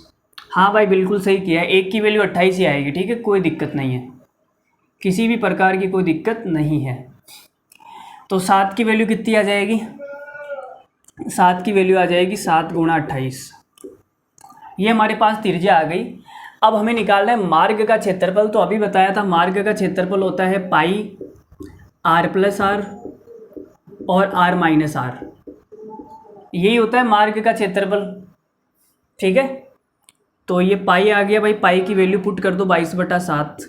हाँ भाई बिल्कुल सही किया, 1 की वैल्यू 28 ही आएगी। ठीक है, कोई दिक्कत नहीं है, किसी भी प्रकार की कोई दिक्कत नहीं है। तो 7 की वैल्यू कितनी आ जाएगी, 7 की वैल्यू आ जाएगी 7 गुणा 28, ये हमारे पास त्रिज्या आ गई। अब हमें निकालना है मार्ग का क्षेत्रफल, तो अभी बताया था मार्ग का क्षेत्रफल होता है पाई आर प्लस आर, और आर माइनस आर, यही होता है मार्ग का क्षेत्रफल। ठीक है, तो ये पाई आ गया भाई, पाई की वैल्यू पुट कर दो 22/7।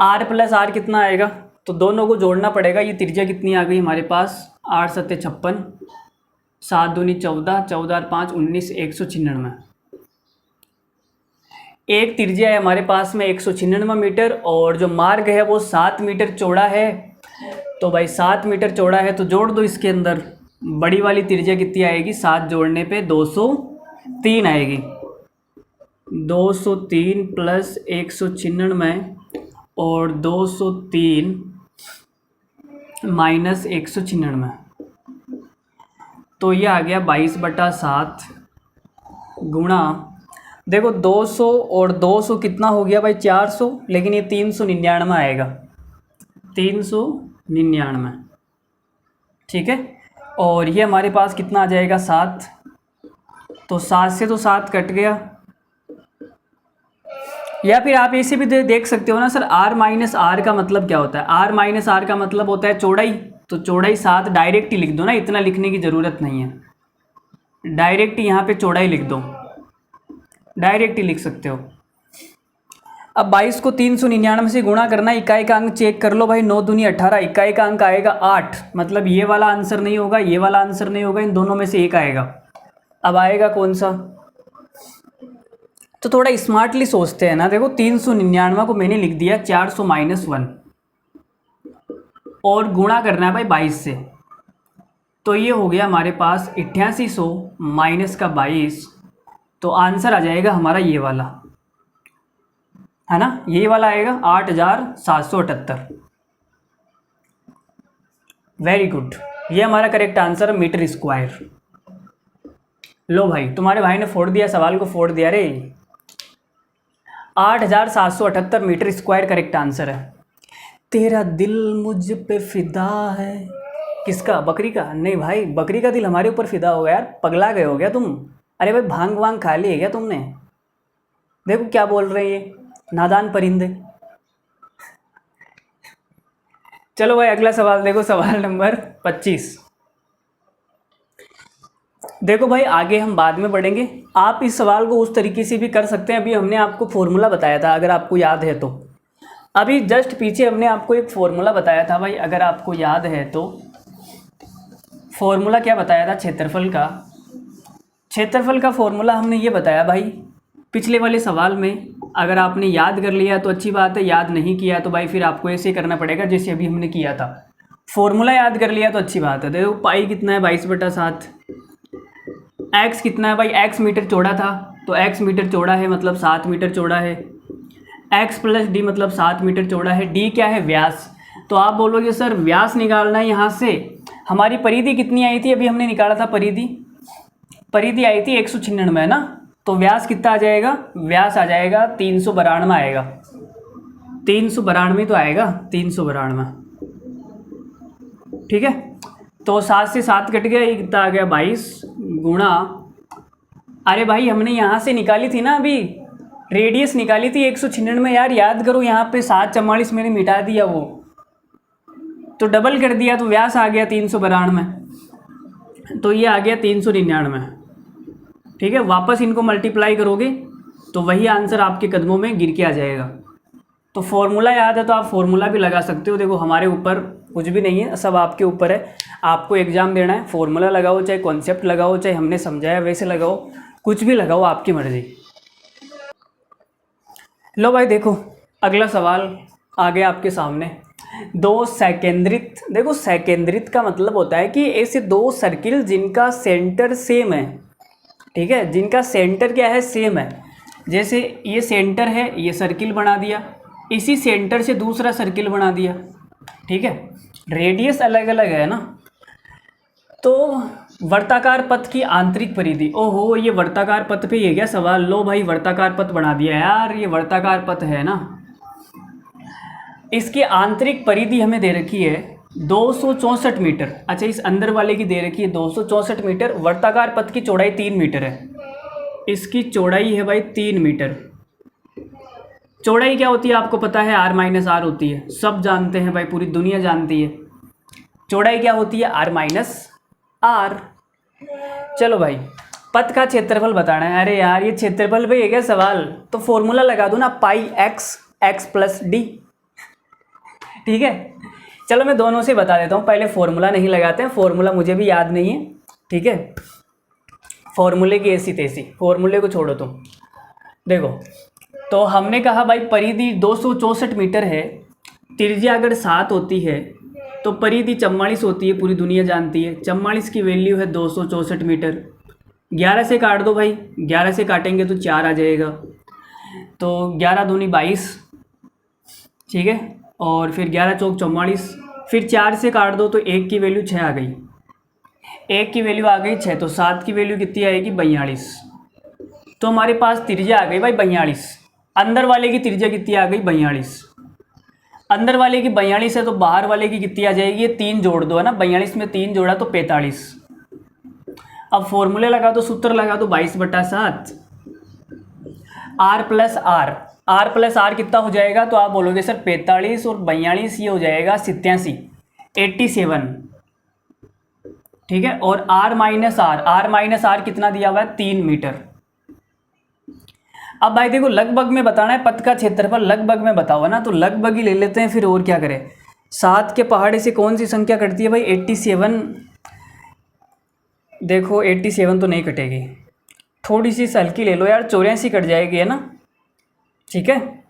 आर प्लस आर कितना आएगा, तो दोनों को जोड़ना पड़ेगा। ये त्रिज्या कितनी आ गई हमारे पास, 8 सत्ते 56, 7 दूनी 14, 14 और 5 19, 196। एक त्रिज्या है हमारे पास में 196 मीटर, और जो मार्ग है वो 7 मीटर चौड़ा है। तो भाई 7 मीटर चौड़ा है तो जोड़ दो इसके अंदर। बड़ी वाली त्रिज्या कितनी आएगी, 7 जोड़ने पे 203 आएगी। 203 प्लस 196 और 203 माइनस 196, तो ये आ गया 22/7 गुणा, देखो 200 और 200 कितना हो गया भाई 400, लेकिन ये 399 आएगा, 399। ठीक है, और ये हमारे पास कितना आ जाएगा 7, तो 7 से तो 7 कट गया। या फिर आप ऐसे भी देख सकते हो ना सर, आर माइनस आर का मतलब क्या होता है, आर माइनस आर का मतलब होता है चौड़ाई, तो चौड़ाई 7 डायरेक्ट ही लिख दो ना, इतना लिखने की ज़रूरत नहीं है, डायरेक्ट यहाँ पे चौड़ाई लिख दो, डायरेक्ट ही लिख सकते हो। अब 22 को 399 से गुणा करना, इकाई का अंक चेक कर लो भाई, 9 दूनी 18, इकाई का अंक आएगा 8, मतलब ये वाला आंसर नहीं होगा, ये वाला आंसर नहीं होगा, इन दोनों में से एक आएगा। अब आएगा कौन सा, तो थोड़ा स्मार्टली सोचते हैं ना। देखो 399 को मैंने लिख दिया 400 माइनस 1, और गुणा करना है भाई 22 से, तो ये हो गया हमारे पास 8800 माइनस का 22, तो आंसर आ जाएगा हमारा ये वाला, है ना, ये वाला आएगा 8778। वेरी गुड, ये हमारा करेक्ट आंसर है, मीटर स्क्वायर। लो भाई, तुम्हारे भाई ने फोड़ दिया, सवाल को फोड़ दिया रे। 8778 मीटर स्क्वायर करेक्ट आंसर है। तेरा दिल मुझ पे फिदा है, किसका, बकरी का? नहीं भाई, बकरी का दिल हमारे ऊपर फिदा हो गया यार, पगला गए हो गया तुम। अरे भाई भांग वांग खा ली है क्या तुमने? देखो क्या बोल रहे हैं ये नादान परिंदे। चलो भाई अगला सवाल देखो, सवाल नंबर 25। देखो भाई आगे हम बाद में बढ़ेंगे, आप इस सवाल को उस तरीके से भी कर सकते हैं। अभी हमने आपको फॉर्मूला बताया था, अगर आपको याद है तो, अभी जस्ट पीछे हमने आपको एक फॉर्मूला बताया था भाई, अगर आपको याद है तो। फॉर्मूला क्या बताया था क्षेत्रफल का? क्षेत्रफल का फॉर्मूला हमने ये बताया भाई पिछले वाले सवाल में। अगर आपने याद कर लिया तो अच्छी बात है, याद नहीं किया तो भाई फिर आपको ऐसे करना पड़ेगा जैसे अभी हमने किया था। फॉर्मूला याद कर लिया तो अच्छी बात है। देखो पाई कितना है 22/7, एक्स कितना है भाई, एक्स मीटर चौड़ा था, तो एक्स मीटर चौड़ा है मतलब 7 मीटर चौड़ा है। एक्स प्लस डी मतलब 7 मीटर चौड़ा है। डी क्या है, व्यास। तो आप बोलोगे सर व्यास निकालना है यहाँ से, हमारी परिधि कितनी आई थी, अभी हमने निकाला था परिधि आई थी 196 है ना, तो व्यास कितना आ जाएगा, व्यास आ जाएगा 392 आएगा, 392 तो आएगा, 392। ठीक है, तो 7 से 7 कट गया, ये कितना आ गया 22 गुणा, अरे भाई हमने यहाँ से निकाली थी ना अभी, रेडियस निकाली थी 196 यार, याद करो, यहाँ पे 744 मैंने मिटा दिया, वो तो डबल कर दिया, तो व्यास आ गया 392, तो ये आ गया 399। ठीक है, वापस इनको मल्टीप्लाई करोगे तो वही आंसर आपके कदमों में गिर के आ जाएगा। तो फॉर्मूला याद है तो आप फॉर्मूला भी लगा सकते हो। देखो हमारे ऊपर कुछ भी नहीं है, सब आपके ऊपर है, आपको एग्जाम देना है, फॉर्मूला लगाओ चाहे कॉन्सेप्ट लगाओ, चाहे हमने समझाया वैसे लगाओ, कुछ भी लगाओ, आपकी मर्जी। लो भाई देखो अगला सवाल आ गया आपके सामने, दो सैकेंद्रित। देखो सैकेंद्रित का मतलब होता है कि ऐसे दो सर्किल जिनका सेंटर सेम है, ठीक है, जिनका सेंटर क्या है, सेम है। जैसे ये सेंटर है, ये सर्किल बना दिया, इसी सेंटर से दूसरा सर्किल बना दिया, ठीक है, रेडियस अलग अलग है ना, तो वर्ताकार पथ की आंतरिक परिधि, ओहो ये वर्ताकार पथ पे ये क्या सवाल, लो भाई वर्ताकार पथ बना दिया यार, ये वर्ताकार पथ है ना, इसकी आंतरिक परिधि हमें दे रखी है 264 मीटर। अच्छा इस अंदर वाले की दे रखी है 264 मीटर, वर्ताकार पथ की चौड़ाई 3 मीटर है, इसकी चौड़ाई है भाई 3 मीटर। चौड़ाई क्या होती है आपको पता है, r - r होती है, सब जानते हैं भाई, पूरी दुनिया जानती है। चौड़ाई क्या होती है, आर माइनस आर। चलो भाई, पथ का क्षेत्रफल बताना है। अरे यार ये क्षेत्रफल पे है क्या सवाल, तो फॉर्मूला लगा दो ना, पाई एक्स एक्स प्लस डी। ठीक है, चलो मैं दोनों से बता देता हूँ। पहले फॉर्मूला नहीं लगाते हैं, फॉर्मूला मुझे भी याद नहीं है। ठीक है, फॉर्मूले की ऐसी तैसी, फॉर्मूले को छोड़ो तुम। देखो, तो हमने कहा भाई परिधि 264 मीटर है, त्रिज्या अगर 7 होती है तो परिधि 44 होती है, पूरी दुनिया जानती है। 44 की वैल्यू है 264 मीटर। 11 से काट दो भाई, 11 से काटेंगे तो 4 आ जाएगा, तो 11 दूनी 22। ठीक है, और फिर 11 चौक 44, फिर 4 से काट दो तो 1 की वैल्यू 6 आ गई। 1 की वैल्यू आ गई 6, तो 7 की वैल्यू कितनी आएगी, 42। तो हमारे पास त्रिज्या आ गई भाई 42। अंदर वाले की त्रिज्या कितनी आ गई, 42। अंदर वाले की 42 है, तो बाहर वाले की कितनी आ जाएगी, ये 3 जोड़ दो है ना, 42 में 3 जोड़ा तो 45। अब फॉर्मूले लगा दो, सूत्र लगा दो, 22/7 R plus R. R plus R कितना हो जाएगा, तो आप बोलोगे सर 45 और 42, ये हो जाएगा 87, 87। ठीक है, और R minus R, R minus R कितना दिया हुआ है, 3 मीटर। अब भाई देखो, लगभग में बताना है, पथ का क्षेत्रफल लगभग में बताओ ना, तो लगभग ही ले लेते हैं, फिर और क्या करें। 7 के पहाड़े से कौन सी संख्या कटती है भाई, 87। देखो 87 तो नहीं कटेगी, थोड़ी सी हल्की ले लो यार, 84 कट जाएगी, है ना। ठीक है,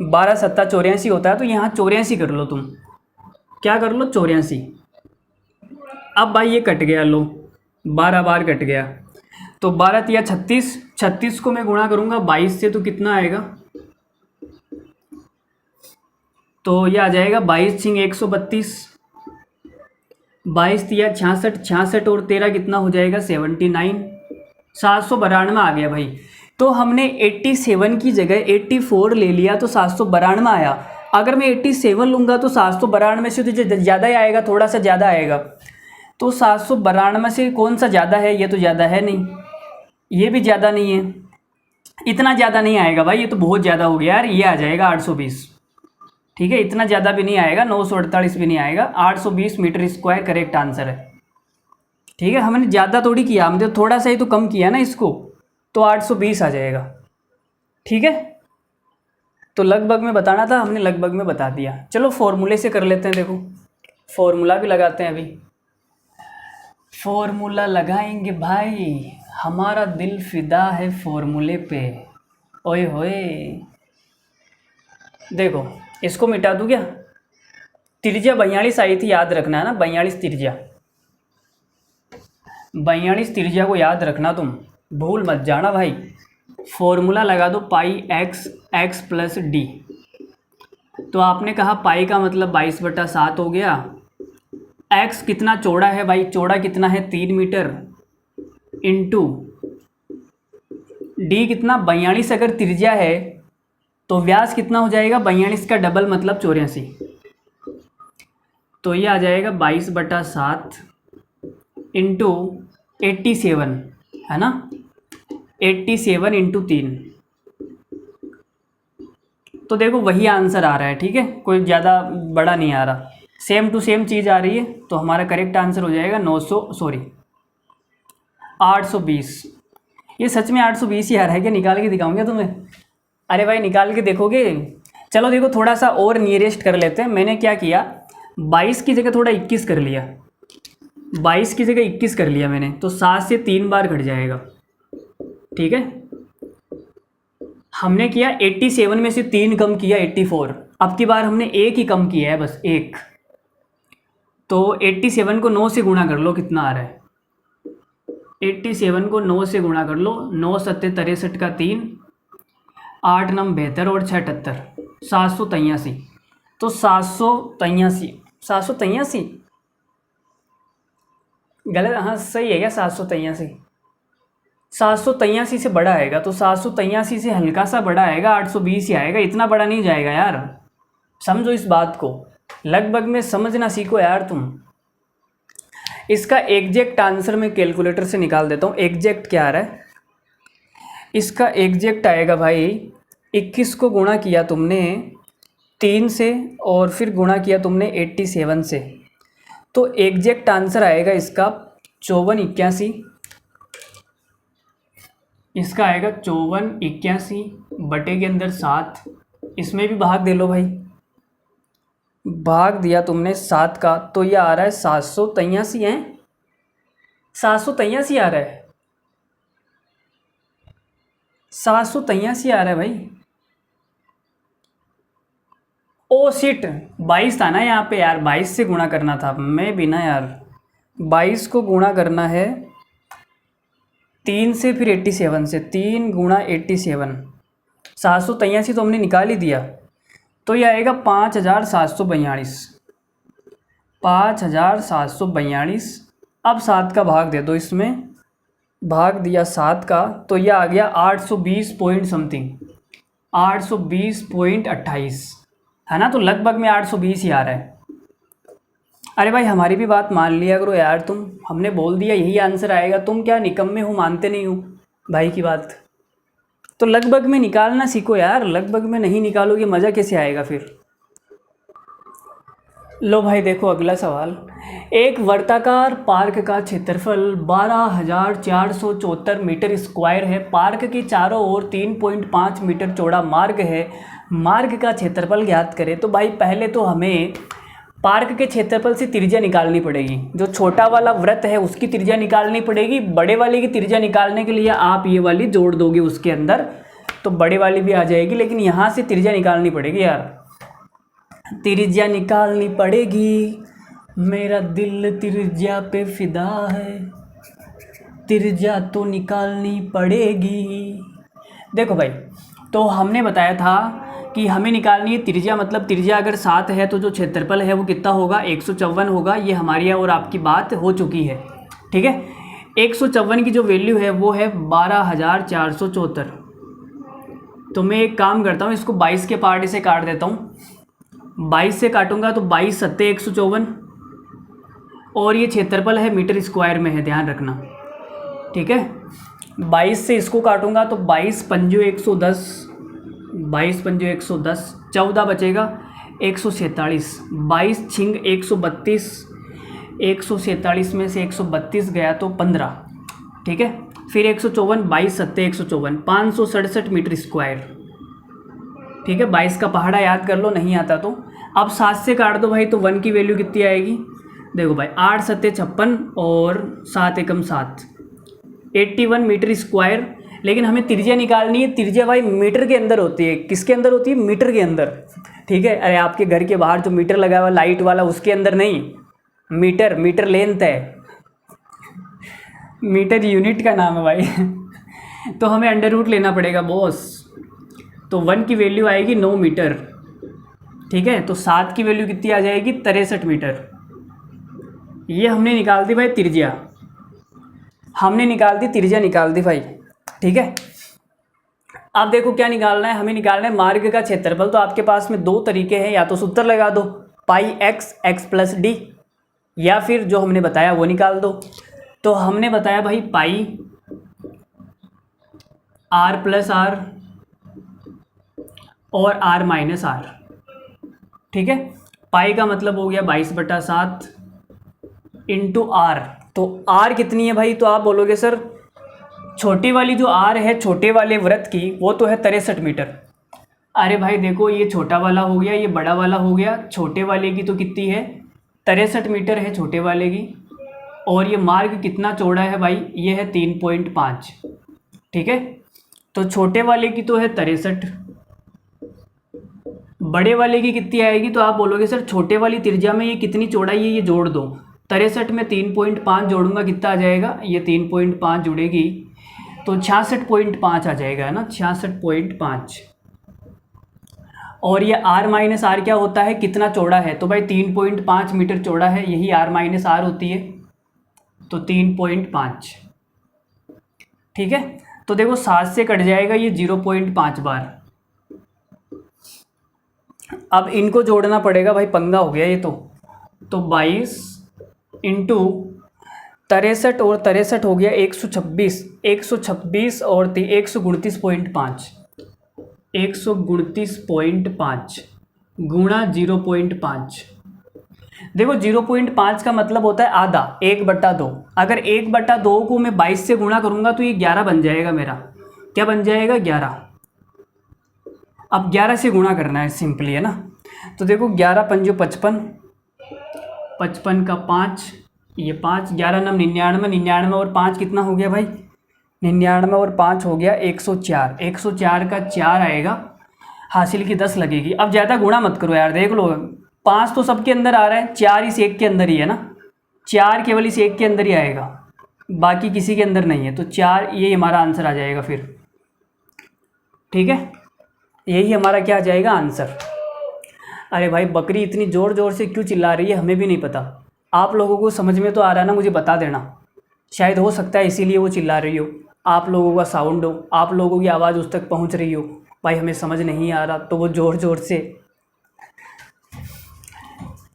12 7 84 होता है, तो यहाँ 84 कर लो तुम। क्या कर लो, 84। अब भाई ये कट गया, लो 12 बार कट गया, तो 12 तिया 36, 36 को मैं गुणा करूँगा 22 से, तो कितना आएगा, तो ये आ जाएगा 22 छिंग 132, 22 तिया 66, 66 और 13 कितना हो जाएगा, 79, 792 आ गया भाई। तो हमने 87 की जगह 84 ले लिया, तो 792 आया। अगर मैं 87 लूँगा तो 792 से तो ज़्यादा ही आएगा, थोड़ा सा ज़्यादा आएगा। तो 792 से कौन सा ज़्यादा है, ये तो ज़्यादा है नहीं, ये भी ज़्यादा नहीं है, इतना ज़्यादा नहीं आएगा भाई, ये तो बहुत ज़्यादा हो गया यार, ये आ जाएगा 820। ठीक है, इतना ज़्यादा भी नहीं आएगा, 948 भी नहीं आएगा, 820 मीटर स्क्वायर करेक्ट आंसर है। ठीक है, हमने ज़्यादा थोड़ी किया, हमने थोड़ा सा ही तो कम किया ना इसको, तो 820 आ जाएगा। ठीक है, तो लगभग में बताना था, हमने लगभग में बता दिया। चलो फॉर्मूले से कर लेते हैं, देखो फॉर्मूला भी लगाते हैं अभी। फॉर्मूला लगाएंगे भाई, हमारा दिल फिदा है फॉर्मूले पे, ओए होए। देखो इसको मिटा दूँ क्या, त्रिज्या 42 आई थी, याद रखना है ना, 42 त्रिज्या, 42 त्रिज्या को याद रखना, तुम भूल मत जाना भाई। फॉर्मूला लगा दो, पाई एक्स एक्स प्लस डी। तो आपने कहा पाई का मतलब 22/7 हो गया। एक्स कितना चौड़ा है भाई, चौड़ा कितना है, 3 मीटर, इंटू डी कितना, 42 अगर त्रिज्या है तो व्यास कितना हो जाएगा, 42 का डबल मतलब 84, तो ये आ जाएगा 22/7 इंटू 87, है ना, 87 इंटू 3। तो देखो वही आंसर आ रहा है। ठीक है, कोई ज़्यादा बड़ा नहीं आ रहा, सेम टू सेम चीज़ आ रही है, तो हमारा करेक्ट आंसर हो जाएगा 820। ये सच में 820 ही आ रहा है क्या, निकाल के दिखाऊंगा तुम्हें। अरे भाई निकाल के देखोगे। चलो देखो थोड़ा सा और नियरेस्ट कर लेते हैं। मैंने क्या किया, 22 की जगह थोड़ा 21 कर लिया, 22 की जगह 21 कर लिया मैंने, तो 7 से 3 बार घट जाएगा। ठीक है, हमने किया 87 में से 3 कम किया 84, अब की बार हमने 1 ही कम किया है, बस 1। तो 87 को 9 से गुणा कर लो, कितना आ रहा है, 87 को 9 से गुणा कर लो, 9 सत्ते 63 का 3, 8 9 72 और 6 78, 783। तो 783 गलत, हाँ सही है क्या, 783 से बड़ा आएगा, तो 783 से हल्का सा बड़ा आएगा, 820 ही आएगा, इतना बड़ा नहीं जाएगा यार। समझो इस बात को, लगभग में समझना सीखो यार तुम। इसका एग्जैक्ट आंसर मैं कैलकुलेटर से निकाल देता हूँ। एग्जैक्ट क्या आ रहा है, इसका एग्जैक्ट आएगा भाई, 21 को गुणा किया तुमने 3 से और फिर गुणा किया तुमने 87 से, तो एग्जैक्ट आंसर आएगा इसका 5481। इसका आएगा 5481 बटे के अंदर 7। इसमें भी भाग दे लो भाई, भाग दिया तुमने 7 का, तो ये आ रहा है 783 है, 783 आ रहा है, 783 आ रहा है भाई। ओ शिट, 22 था ना यहाँ पे यार, 22 से गुणा करना था मैं भी ना यार, 22 को गुणा करना है 3 से, फिर 87 से, 3 गुणा 87, 783 तो हमने निकाल ही दिया, तो ये आएगा 5742, 5742। अब 7 का भाग दे दो इसमें, भाग दिया 7 का, तो ये आ गया 820 पॉइंट समथिंग, 820.28 है ना, तो लगभग में 820 ही आ रहा है। अरे भाई हमारी भी बात मान लिया करो यार तुम, हमने बोल दिया यही आंसर आएगा, तुम क्या निकम्मे हो, मानते नहीं हो भाई की बात। तो लगभग में निकालना सीखो यार, लगभग में नहीं निकालोगे मज़ा कैसे आएगा फिर। लो भाई देखो अगला सवाल, एक वर्ताकार पार्क का क्षेत्रफल 12,474 मीटर स्क्वायर है। पार्क के चारों ओर 3.5 मीटर चौड़ा मार्ग है। मार्ग का क्षेत्रफल ज्ञात करें। तो भाई पहले तो हमें पार्क के क्षेत्रफल से त्रिज्या निकालनी पड़ेगी। जो छोटा वाला वृत्त है उसकी त्रिज्या निकालनी पड़ेगी। बड़े वाले की त्रिज्या निकालने के लिए आप ये वाली जोड़ दोगे उसके अंदर, तो बड़े वाली भी आ जाएगी, लेकिन यहाँ से त्रिज्या निकालनी पड़ेगी यार, त्रिज्या निकालनी पड़ेगी। मेरा दिल त्रिज्या पे फिदा है, त्रिज्या तो निकालनी पड़ेगी। देखो भाई, तो हमने बताया था कि हमें निकालनी है त्रिज्या, मतलब त्रिज्या अगर 7 है तो जो क्षेत्रफल है वो कितना होगा, 154 होगा। ये हमारी और आपकी बात हो चुकी है, ठीक है। 154 की जो वैल्यू है वो है 12,474। तो मैं एक काम करता हूँ, इसको 22 के पार्ट से काट देता हूँ। 22 से काटूंगा तो 22 सत्ते 154, और ये क्षेत्रफल है मीटर स्क्वायर में है, ध्यान रखना, ठीक है। 22 से इसको काटूंगा तो 22 पंजो 110, 22 पंजो 110, 14 बचेगा 147, 22 छिंग 132, 147 में से 132 गया तो 15, ठीक है। फिर 154, 22 सत्ते 154, 567 मीटर स्क्वायर, ठीक है। 22 का पहाड़ा याद कर लो, नहीं आता तो। अब 7 से काट दो भाई, तो 1 की वैल्यू कितनी आएगी, देखो भाई 8 सत्ते 56 और 7 एकम 7, 81 मीटर स्क्वायर। लेकिन हमें त्रिज्या निकालनी है। त्रिज्या भाई मीटर के अंदर होती है। किसके अंदर होती है, मीटर के अंदर, ठीक है। अरे आपके घर के बाहर जो मीटर लगा हुआ लाइट वाला, उसके अंदर नहीं, मीटर, मीटर लेंथ है, मीटर यूनिट का नाम है भाई। तो हमें अंडर रूट लेना पड़ेगा बॉस। तो 1 की वैल्यू आएगी 9 मीटर, ठीक है। तो 7 की वैल्यू कितनी आ जाएगी, 63 मीटर। ये हमने निकाल दी भाई त्रिज्या, हमने निकाल दी त्रिज्या, निकाल दी भाई, ठीक है। अब देखो क्या निकालना है, हमें निकालना है मार्ग का क्षेत्रफल। तो आपके पास में 2 तरीके हैं, या तो सूत्र लगा दो पाई एक्स, एक्स प्लस डी, या फिर जो हमने बताया वो निकाल दो। तो हमने बताया भाई पाई आर प्लस आर और आर माइनस आर, ठीक है। पाई का मतलब हो गया 22/7 इंटू आर। तो आर कितनी है भाई, तो आप बोलोगे सर छोटी वाली जो आर है छोटे वाले वृत्त की, वो तो है 63 मीटर। अरे भाई देखो, ये छोटा वाला हो गया, ये बड़ा वाला हो गया। छोटे वाले की तो कितनी है, 63 मीटर है छोटे वाले की। और ये मार्ग कितना चौड़ा है भाई, ये है 3.5, ठीक है। तो छोटे वाले की तो है 63, बड़े वाले की कितनी आएगी, तो आप बोलोगे सर छोटे वाली त्रिज्या में ये कितनी चौड़ाई है, ये जोड़ दो। 63 में 3.5 जोड़ूंगा, कितना आ जाएगा, ये 3.5 जुड़ेगी तो 66.5 आ जाएगा, है ना, 66.5। और ये आर माइनस आर क्या होता है, कितना चौड़ा है, तो भाई 3.5 मीटर चौड़ा है, यही आर माइनस आर होती है, तो 3.5, ठीक है। तो देखो 7 से कट जाएगा ये 0.5 बार। अब इनको जोड़ना पड़ेगा भाई, पंगा हो गया ये तो 22 इंटू 63 और 63 हो गया 126, 126 और 129.5, 129.5 गुणा 0.5। देखो 0.5 का मतलब होता है आधा, 1/2। अगर 1/2 को मैं 22 से गुणा करूँगा तो ये 11 बन जाएगा मेरा। क्या बन जाएगा? 11। अब 11 से गुणा करना है सिंपली, है ना। तो देखो 11 पंजो 55, 55 का 5, ये 5, 11 नम 99, 99 और 5 कितना हो गया भाई? 99 और 5 हो गया 104। 104 का 4 आएगा, हासिल की 10 लगेगी। अब ज़्यादा गुणा मत करो यार, देख लो 5 तो सबके अंदर आ रहा है, 4 इस एक के अंदर ही है ना, 4 केवल इस एक के अंदर ही आएगा, बाकी किसी के अंदर नहीं है। तो 4 ये हमारा आंसर आ जाएगा फिर, ठीक है। यही हमारा क्या आ जाएगा? आंसर। अरे भाई बकरी इतनी ज़ोर ज़ोर से क्यों चिल्ला रही है, हमें भी नहीं पता। आप लोगों को समझ में तो आ रहा है ना, मुझे बता देना। शायद हो सकता है इसीलिए वो चिल्ला रही हो, आप लोगों का साउंड हो, आप लोगों की आवाज़ उस तक पहुंच रही हो। भाई हमें समझ नहीं आ रहा तो वो ज़ोर ज़ोर से।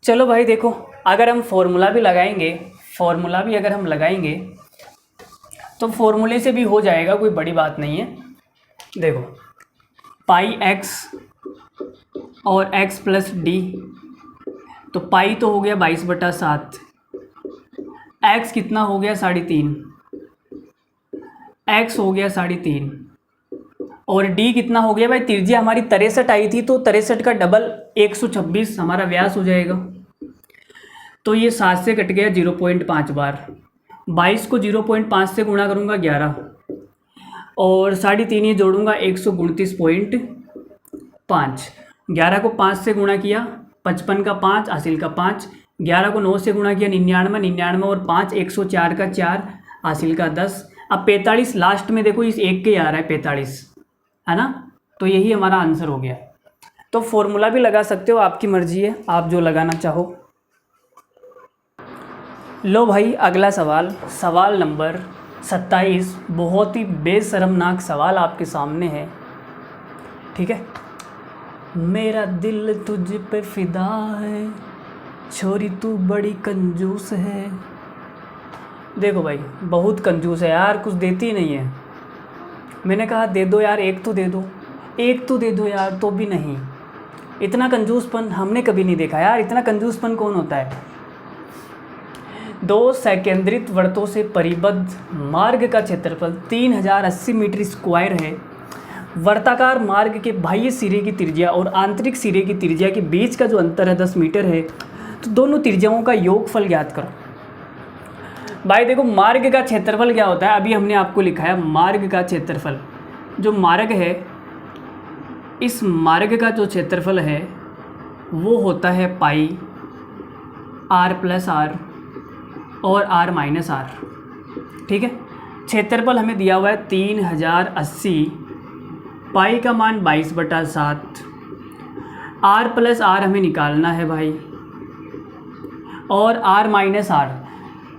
चलो भाई देखो, अगर हम फॉर्मूला भी लगाएंगे, फॉर्मूला भी अगर हम लगाएंगे तो फॉर्मूले से भी हो जाएगा, कोई बड़ी बात नहीं है। देखो पाई एक्स और x प्लस डी, तो पाई तो हो गया 22/7, x कितना हो गया? 3.5, x हो गया 3.5, और d कितना हो गया भाई? त्रिज्या हमारी 63 आई थी, तो 63 का डबल 126 हमारा व्यास हो जाएगा। तो ये 7 से कट गया 0.5 बार, 22 को 0.5 से गुणा करूँगा 11, और 3.5 ये जोड़ूंगा 129.5। 11 को 5 से गुणा किया, 55 का 5, हासिल का 5। 11 को 9 से गुणा किया 99, 99 और 5 104 का 4, हासिल का 10। अब 45 लास्ट में देखो इस एक के आ रहा है 45, है ना। तो यही हमारा आंसर हो गया। तो फॉर्मूला भी लगा सकते हो, आपकी मर्जी है, आप जो लगाना चाहो। लो भाई अगला सवाल, सवाल नंबर 27। बहुत ही बेशर्मनाक सवाल आपके सामने है, ठीक है। मेरा दिल तुझ पे फिदा है, छोरी तू बड़ी कंजूस है। देखो भाई बहुत कंजूस है यार, कुछ देती नहीं है। मैंने कहा दे दो यार, एक तो दे दो, एक तो दे दो यार, तो भी नहीं। इतना कंजूसपन हमने कभी नहीं देखा यार, इतना कंजूसपन कौन होता है। 2 संकेंद्रित वृत्तों से परिबद्ध मार्ग का क्षेत्रफल 3080 मीटर स्क्वायर है। वर्ताकार मार्ग के बाह्य सिरे की त्रिज्या और आंतरिक सिरे की त्रिज्या के बीच का जो अंतर है 10 मीटर है। तो दोनों त्रिज्याओं का योगफल ज्ञात करो। भाई देखो मार्ग का क्षेत्रफल क्या होता है, अभी हमने आपको लिखा है मार्ग का क्षेत्रफल। जो मार्ग है, इस मार्ग का जो क्षेत्रफल है वो होता है पाई r प्लस आर और r माइनस आर, ठीक है। क्षेत्रफल हमें दिया हुआ है 3080, पाई का मान 22/7, r प्लस आर हमें निकालना है भाई, और r माइनस आर,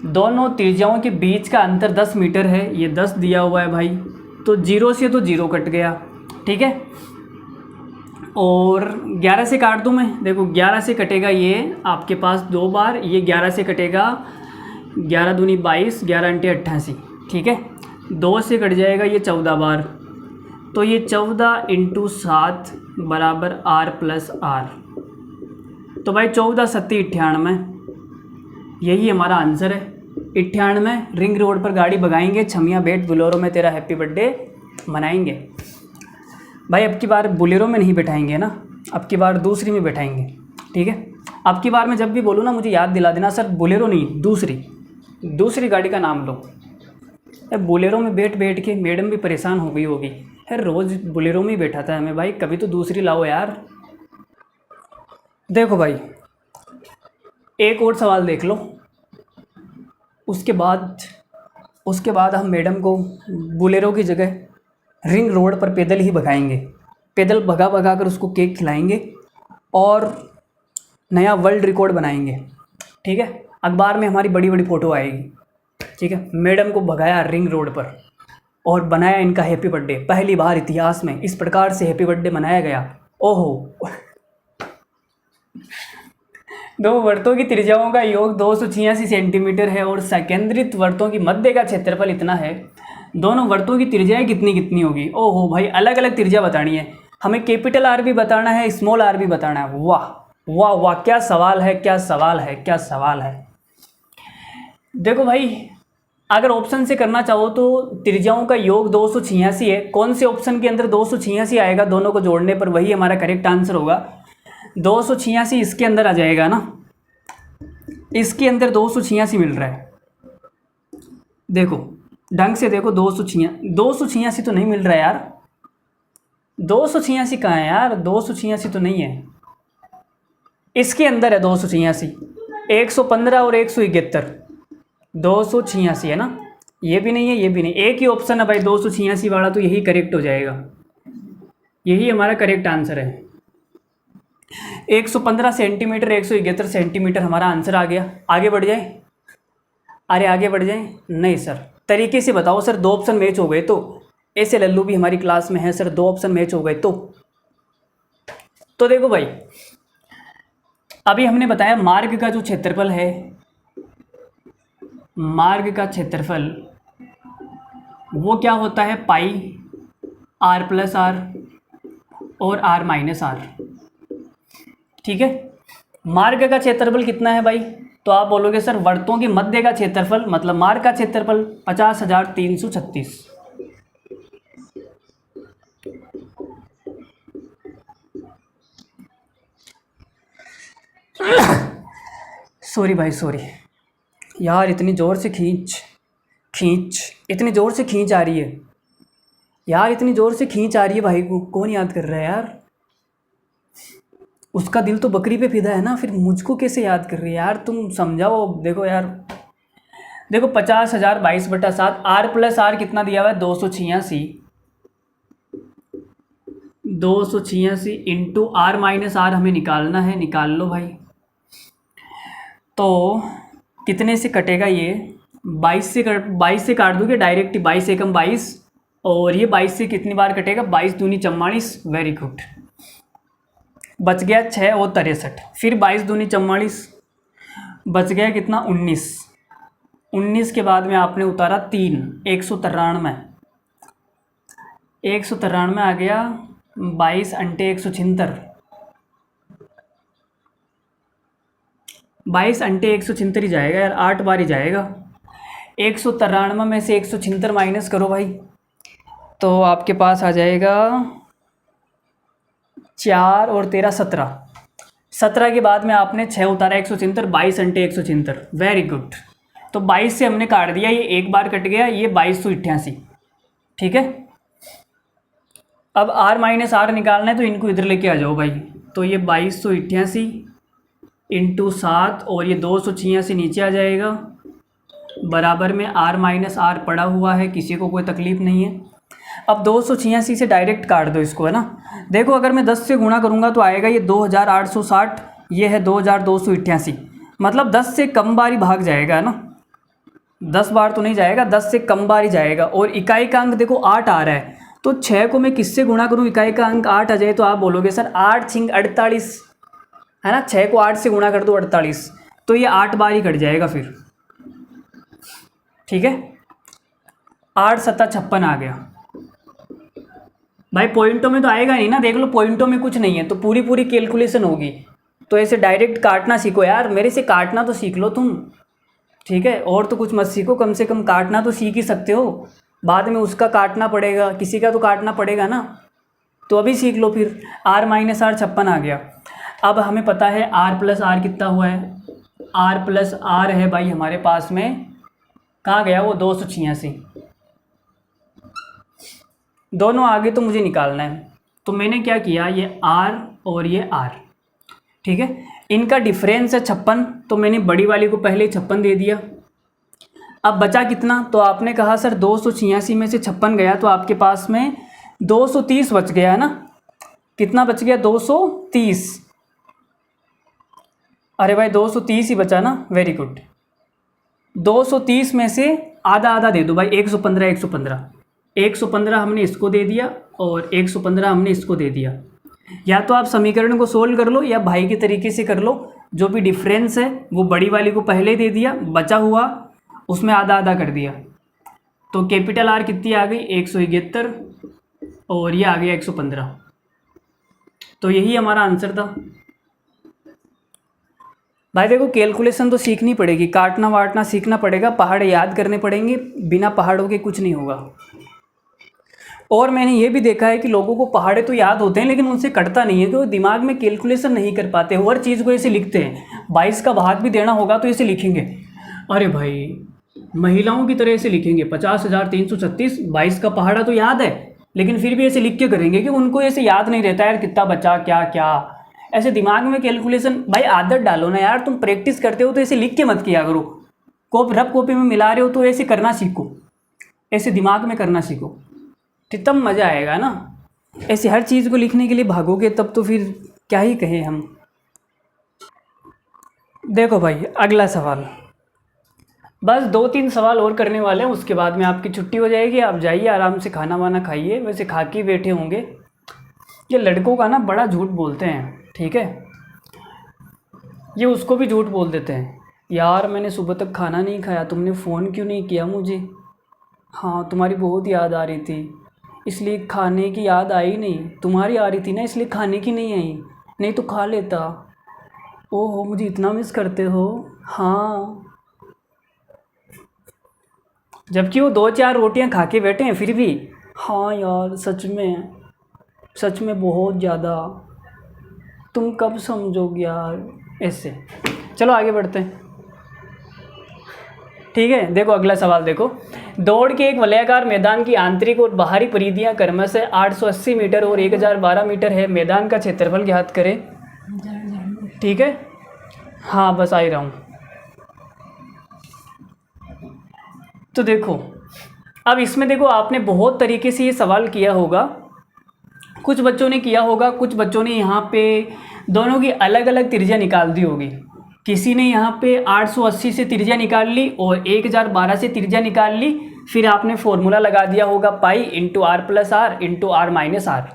दोनों त्रिज्याओं के बीच का अंतर 10 मीटर है, ये 10 दिया हुआ है भाई। तो 0 से तो 0 कट गया, ठीक है। और 11 से काट दूँ मैं, देखो 11 से कटेगा ये आपके पास 2 बार, ये 11 से कटेगा 11 दूनी 22, 11 अंटे 88, ठीक है। 2 से कट जाएगा ये 14 बार, तो ये 14 × 7 बराबर r प्लस आर। तो भाई 14 7 98, यही हमारा आंसर है। 98 रिंग रोड पर गाड़ी भगाएंगे, छमिया बेट बोलेरो में तेरा हैप्पी बर्थडे मनाएंगे। भाई अब की बार बोलेरो में नहीं बैठाएंगे ना, अब की बार दूसरी में बैठाएंगे, ठीक है। अब की बार मैं जब भी बोलूँ ना मुझे याद दिला देना, सर बोलेरो नहीं दूसरी गाड़ी का नाम लो। बोलेरो में बैठ बैठ के मैडम भी परेशान हो गई होगी, यार रोज़ बोलेरो में ही बैठा था हमें, भाई कभी तो दूसरी लाओ यार। देखो भाई एक और सवाल देख लो, उसके बाद हम मैडम को बोलेरो की जगह रिंग रोड पर पैदल ही भगाएंगे, पैदल भगा भगा कर उसको केक खिलाएंगे और नया वर्ल्ड रिकॉर्ड बनाएंगे, ठीक है। अखबार में हमारी बड़ी बड़ी फ़ोटो आएगी, ठीक है। मैडम को भगाया रिंग रोड पर और बनाया इनका हैप्पी बर्थडे, पहली बार इतिहास में इस प्रकार से हैप्पी बर्थडे मनाया गया। ओहो दो वर्तों की त्रिज्याओं का योग 286 सेंटीमीटर है और संकेंद्रित वर्तों की मध्य का क्षेत्रफल इतना है। दोनों वर्तों की त्रिज्याएं कितनी कितनी होगी। ओहो भाई अलग अलग त्रिज्या बतानी है हमें, कैपिटल आर भी बताना है, स्मॉल आर भी बताना है। वाह वाह वाह, क्या सवाल है, क्या सवाल है, क्या सवाल है। देखो भाई, अगर ऑप्शन से करना चाहो तो त्रिज्याओं का योग 286 है। कौन से ऑप्शन के अंदर 286 आएगा, दोनों को जोड़ने पर वही हमारा करेक्ट आंसर होगा। 286 इसके अंदर आ जाएगा ना, इसके अंदर 286 मिल रहा है। देखो ढंग से देखो, 286 तो नहीं मिल रहा है यार। 286 कहाँ है यार, 286 तो नहीं है, इसके अंदर है 286। 115 और 171, 286 है ना। ये भी नहीं है, ये भी नहीं, एक ही ऑप्शन है भाई 286 वाला, तो यही करेक्ट हो जाएगा, यही हमारा करेक्ट आंसर है। 115 सेंटीमीटर, 171 सेंटीमीटर हमारा आंसर आ गया। आगे बढ़ जाए, अरे आगे बढ़ जाए, नहीं सर, तरीके से बताओ सर। 2 ऑप्शन मैच हो गए तो, ऐसे लल्लू भी हमारी क्लास में है सर, 2 ऑप्शन मैच हो गए तो देखो भाई, अभी हमने बताया मार्ग का जो क्षेत्रफल है, मार्ग का क्षेत्रफल वो क्या होता है, पाई r प्लस आर और r माइनस आर। ठीक है, मार्ग का क्षेत्रफल कितना है भाई, तो आप बोलोगे सर वर्तों के मध्य का क्षेत्रफल, मतलब मार्ग का क्षेत्रफल 50,336। सॉरी भाई सॉरी यार, इतनी ज़ोर से इतनी ज़ोर से खींच आ रही है यार, इतनी ज़ोर से खींच आ रही है भाई को, कौन याद कर रहा है यार। उसका दिल तो बकरी पे फिदा है ना, फिर मुझको कैसे याद कर रही है यार, तुम समझाओ। देखो यार, देखो 50,022/7, आर प्लस आर कितना दिया हुआ है, 286। 286 इंटू आर माइनस आर हमें निकालना है, निकाल लो भाई। तो कितने से कटेगा ये, 22 से काट दोगे डायरेक्ट, 22 एकम 22, और ये 22 से कितनी बार कटेगा, 22 दूनी 44। वेरी गुड, बच गया 6 और 63, फिर 22 दूनी 44, बच गया कितना, 19। 19 के बाद में आपने उतारा 3, 193। 193 आ गया, 22 अंटे 176, 22 अंटे 176 ही जाएगा यार, 8 बार ही जाएगा। 193 में से 176 माइनस करो भाई, तो आपके पास आ जाएगा 4 और 13 17। 17 के बाद में आपने 6 उतारा, 176, 22 अंटे 176। वेरी गुड, तो 22 से हमने काट दिया, ये एक बार कट गया, ये 2288। ठीक है, अब r माइनस आर निकालना है, तो इनको इधर लेके आ जाओ भाई। तो ये 2288 इंटू 7 और ये 286 नीचे आ जाएगा, बराबर में r माइनस आर पड़ा हुआ है, किसी को कोई तकलीफ़ नहीं है। अब 286 से डायरेक्ट काट दो इसको, है ना। देखो अगर मैं 10 से गुणा करूँगा तो आएगा ये 2860, ये है 2288, मतलब 10 से कम बार ही भाग जाएगा, है ना। 10 बार तो नहीं जाएगा, 10 से कम बार ही जाएगा। और इकाई का अंक देखो 8 आ रहा है, तो 6 को मैं किससे गुणा करूँ, इकाई का अंक 8 आ जाए, तो आप बोलोगे सर 8 छिंग 48, है ना। 6 को 8 से गुणा कर दो 48, तो ये 8 बार ही कट जाएगा फिर। ठीक है, 8 सत्ता 56 आ गया भाई। पॉइंटों में तो आएगा नहीं ना, देख लो पॉइंटों में कुछ नहीं है, तो पूरी पूरी कैलकुलेशन होगी। तो ऐसे डायरेक्ट काटना सीखो यार, मेरे से काटना तो सीख लो तुम। ठीक है, और तो कुछ मत सीखो, कम से कम काटना तो सीख ही सकते हो, बाद में उसका काटना पड़ेगा, किसी का तो काटना पड़ेगा ना। तो अभी सीख लो फिर। r माइनस आर 56 आ गया। अब हमें पता है r प्लस आर कितना हुआ है, r प्लस आर है भाई हमारे पास में, कहाँ गया वो, 286। दोनों आगे तो मुझे निकालना है, तो मैंने क्या किया, ये r और ये r, ठीक है, इनका डिफरेंस है 56, तो मैंने बड़ी वाली को पहले 56 दे दिया। अब बचा कितना, तो आपने कहा सर 286 में से 56 गया, तो आपके पास में 230 बच गया, है ना। कितना बच गया, 230। अरे भाई 230 ही बचा ना, वेरी गुड। 230 में से आधा आधा दे दो भाई, 115 115। 115 हमने इसको दे दिया और 115 हमने इसको दे दिया। या तो आप समीकरण को सोल्व कर लो या भाई के तरीके से कर लो, जो भी डिफरेंस है वो बड़ी वाली को पहले दे दिया, बचा हुआ उसमें आधा आधा कर दिया। तो कैपिटल आर कितनी आ गई, 171, और ये आ गया 115। तो यही हमारा आंसर था। भाई देखो कैलकुलेशन तो सीखनी पड़ेगी, काटना वाटना सीखना पड़ेगा, पहाड़ याद करने पड़ेंगे, बिना पहाड़ों के कुछ नहीं होगा। और मैंने ये भी देखा है कि लोगों को पहाड़े तो याद होते हैं लेकिन उनसे कटता नहीं है, तो दिमाग में कैलकुलेशन नहीं कर पाते, हर चीज़ को ऐसे लिखते हैं। 22 का भाग भी देना होगा तो ऐसे लिखेंगे, अरे भाई महिलाओं की तरह ऐसे लिखेंगे 50,336, 22 का पहाड़ा तो याद है लेकिन फिर भी ऐसे लिख के करेंगे कि उनको ऐसे याद नहीं रहता यार कितना बचा क्या क्या, ऐसे दिमाग में कैलकुलेशन। भाई आदत डालो ना यार, तुम प्रैक्टिस करते हो तो ऐसे लिख के मत किया करो, रफ कॉपी में मिला रहे हो तो ऐसे करना सीखो, ऐसे दिमाग में करना सीखो, तब मज़ा आएगा ना। ऐसे हर चीज़ को लिखने के लिए भागोगे तब तो फिर क्या ही कहें हम। देखो भाई अगला सवाल, बस 2-3 सवाल और करने वाले हैं, उसके बाद में आपकी छुट्टी हो जाएगी, आप जाइए आराम से खाना वाना खाइए, वैसे खा के बैठे होंगे। ये लड़कों का ना बड़ा झूठ बोलते हैं, ठीक है, ये उसको भी झूठ बोल देते हैं, यार मैंने सुबह तक खाना नहीं खाया, तुमने फ़ोन क्यों नहीं किया मुझे, हाँ तुम्हारी बहुत याद आ रही थी इसलिए खाने की याद आई नहीं, तुम्हारी आ रही थी ना इसलिए खाने की नहीं आई, नहीं तो खा लेता, ओहो मुझे इतना मिस करते हो, हाँ। जबकि वो 2-4 रोटियां खा के बैठे हैं फिर भी, हाँ यार सच में बहुत ज़्यादा, तुम कब समझोगे यार, ऐसे। चलो आगे बढ़ते हैं, ठीक है। देखो अगला सवाल देखो, दौड़ के एक वलयाकार मैदान की आंतरिक और बाहरी परिधियां क्रमशः 880 मीटर और 1012 मीटर है, मैदान का क्षेत्रफल ज्ञात करें, ठीक है। हाँ बस आ ही रहा हूँ। तो देखो अब इसमें देखो आपने बहुत तरीके से ये सवाल किया होगा, कुछ बच्चों ने किया होगा, कुछ बच्चों ने यहाँ पे दोनों की अलग अलग त्रिज्या निकाल दी होगी, किसी ने यहाँ पे 880 से त्रिज्या निकाल ली और 1012 से त्रिज्या निकाल ली, फिर आपने फॉर्मूला लगा दिया होगा pi into R plus R into R minus R,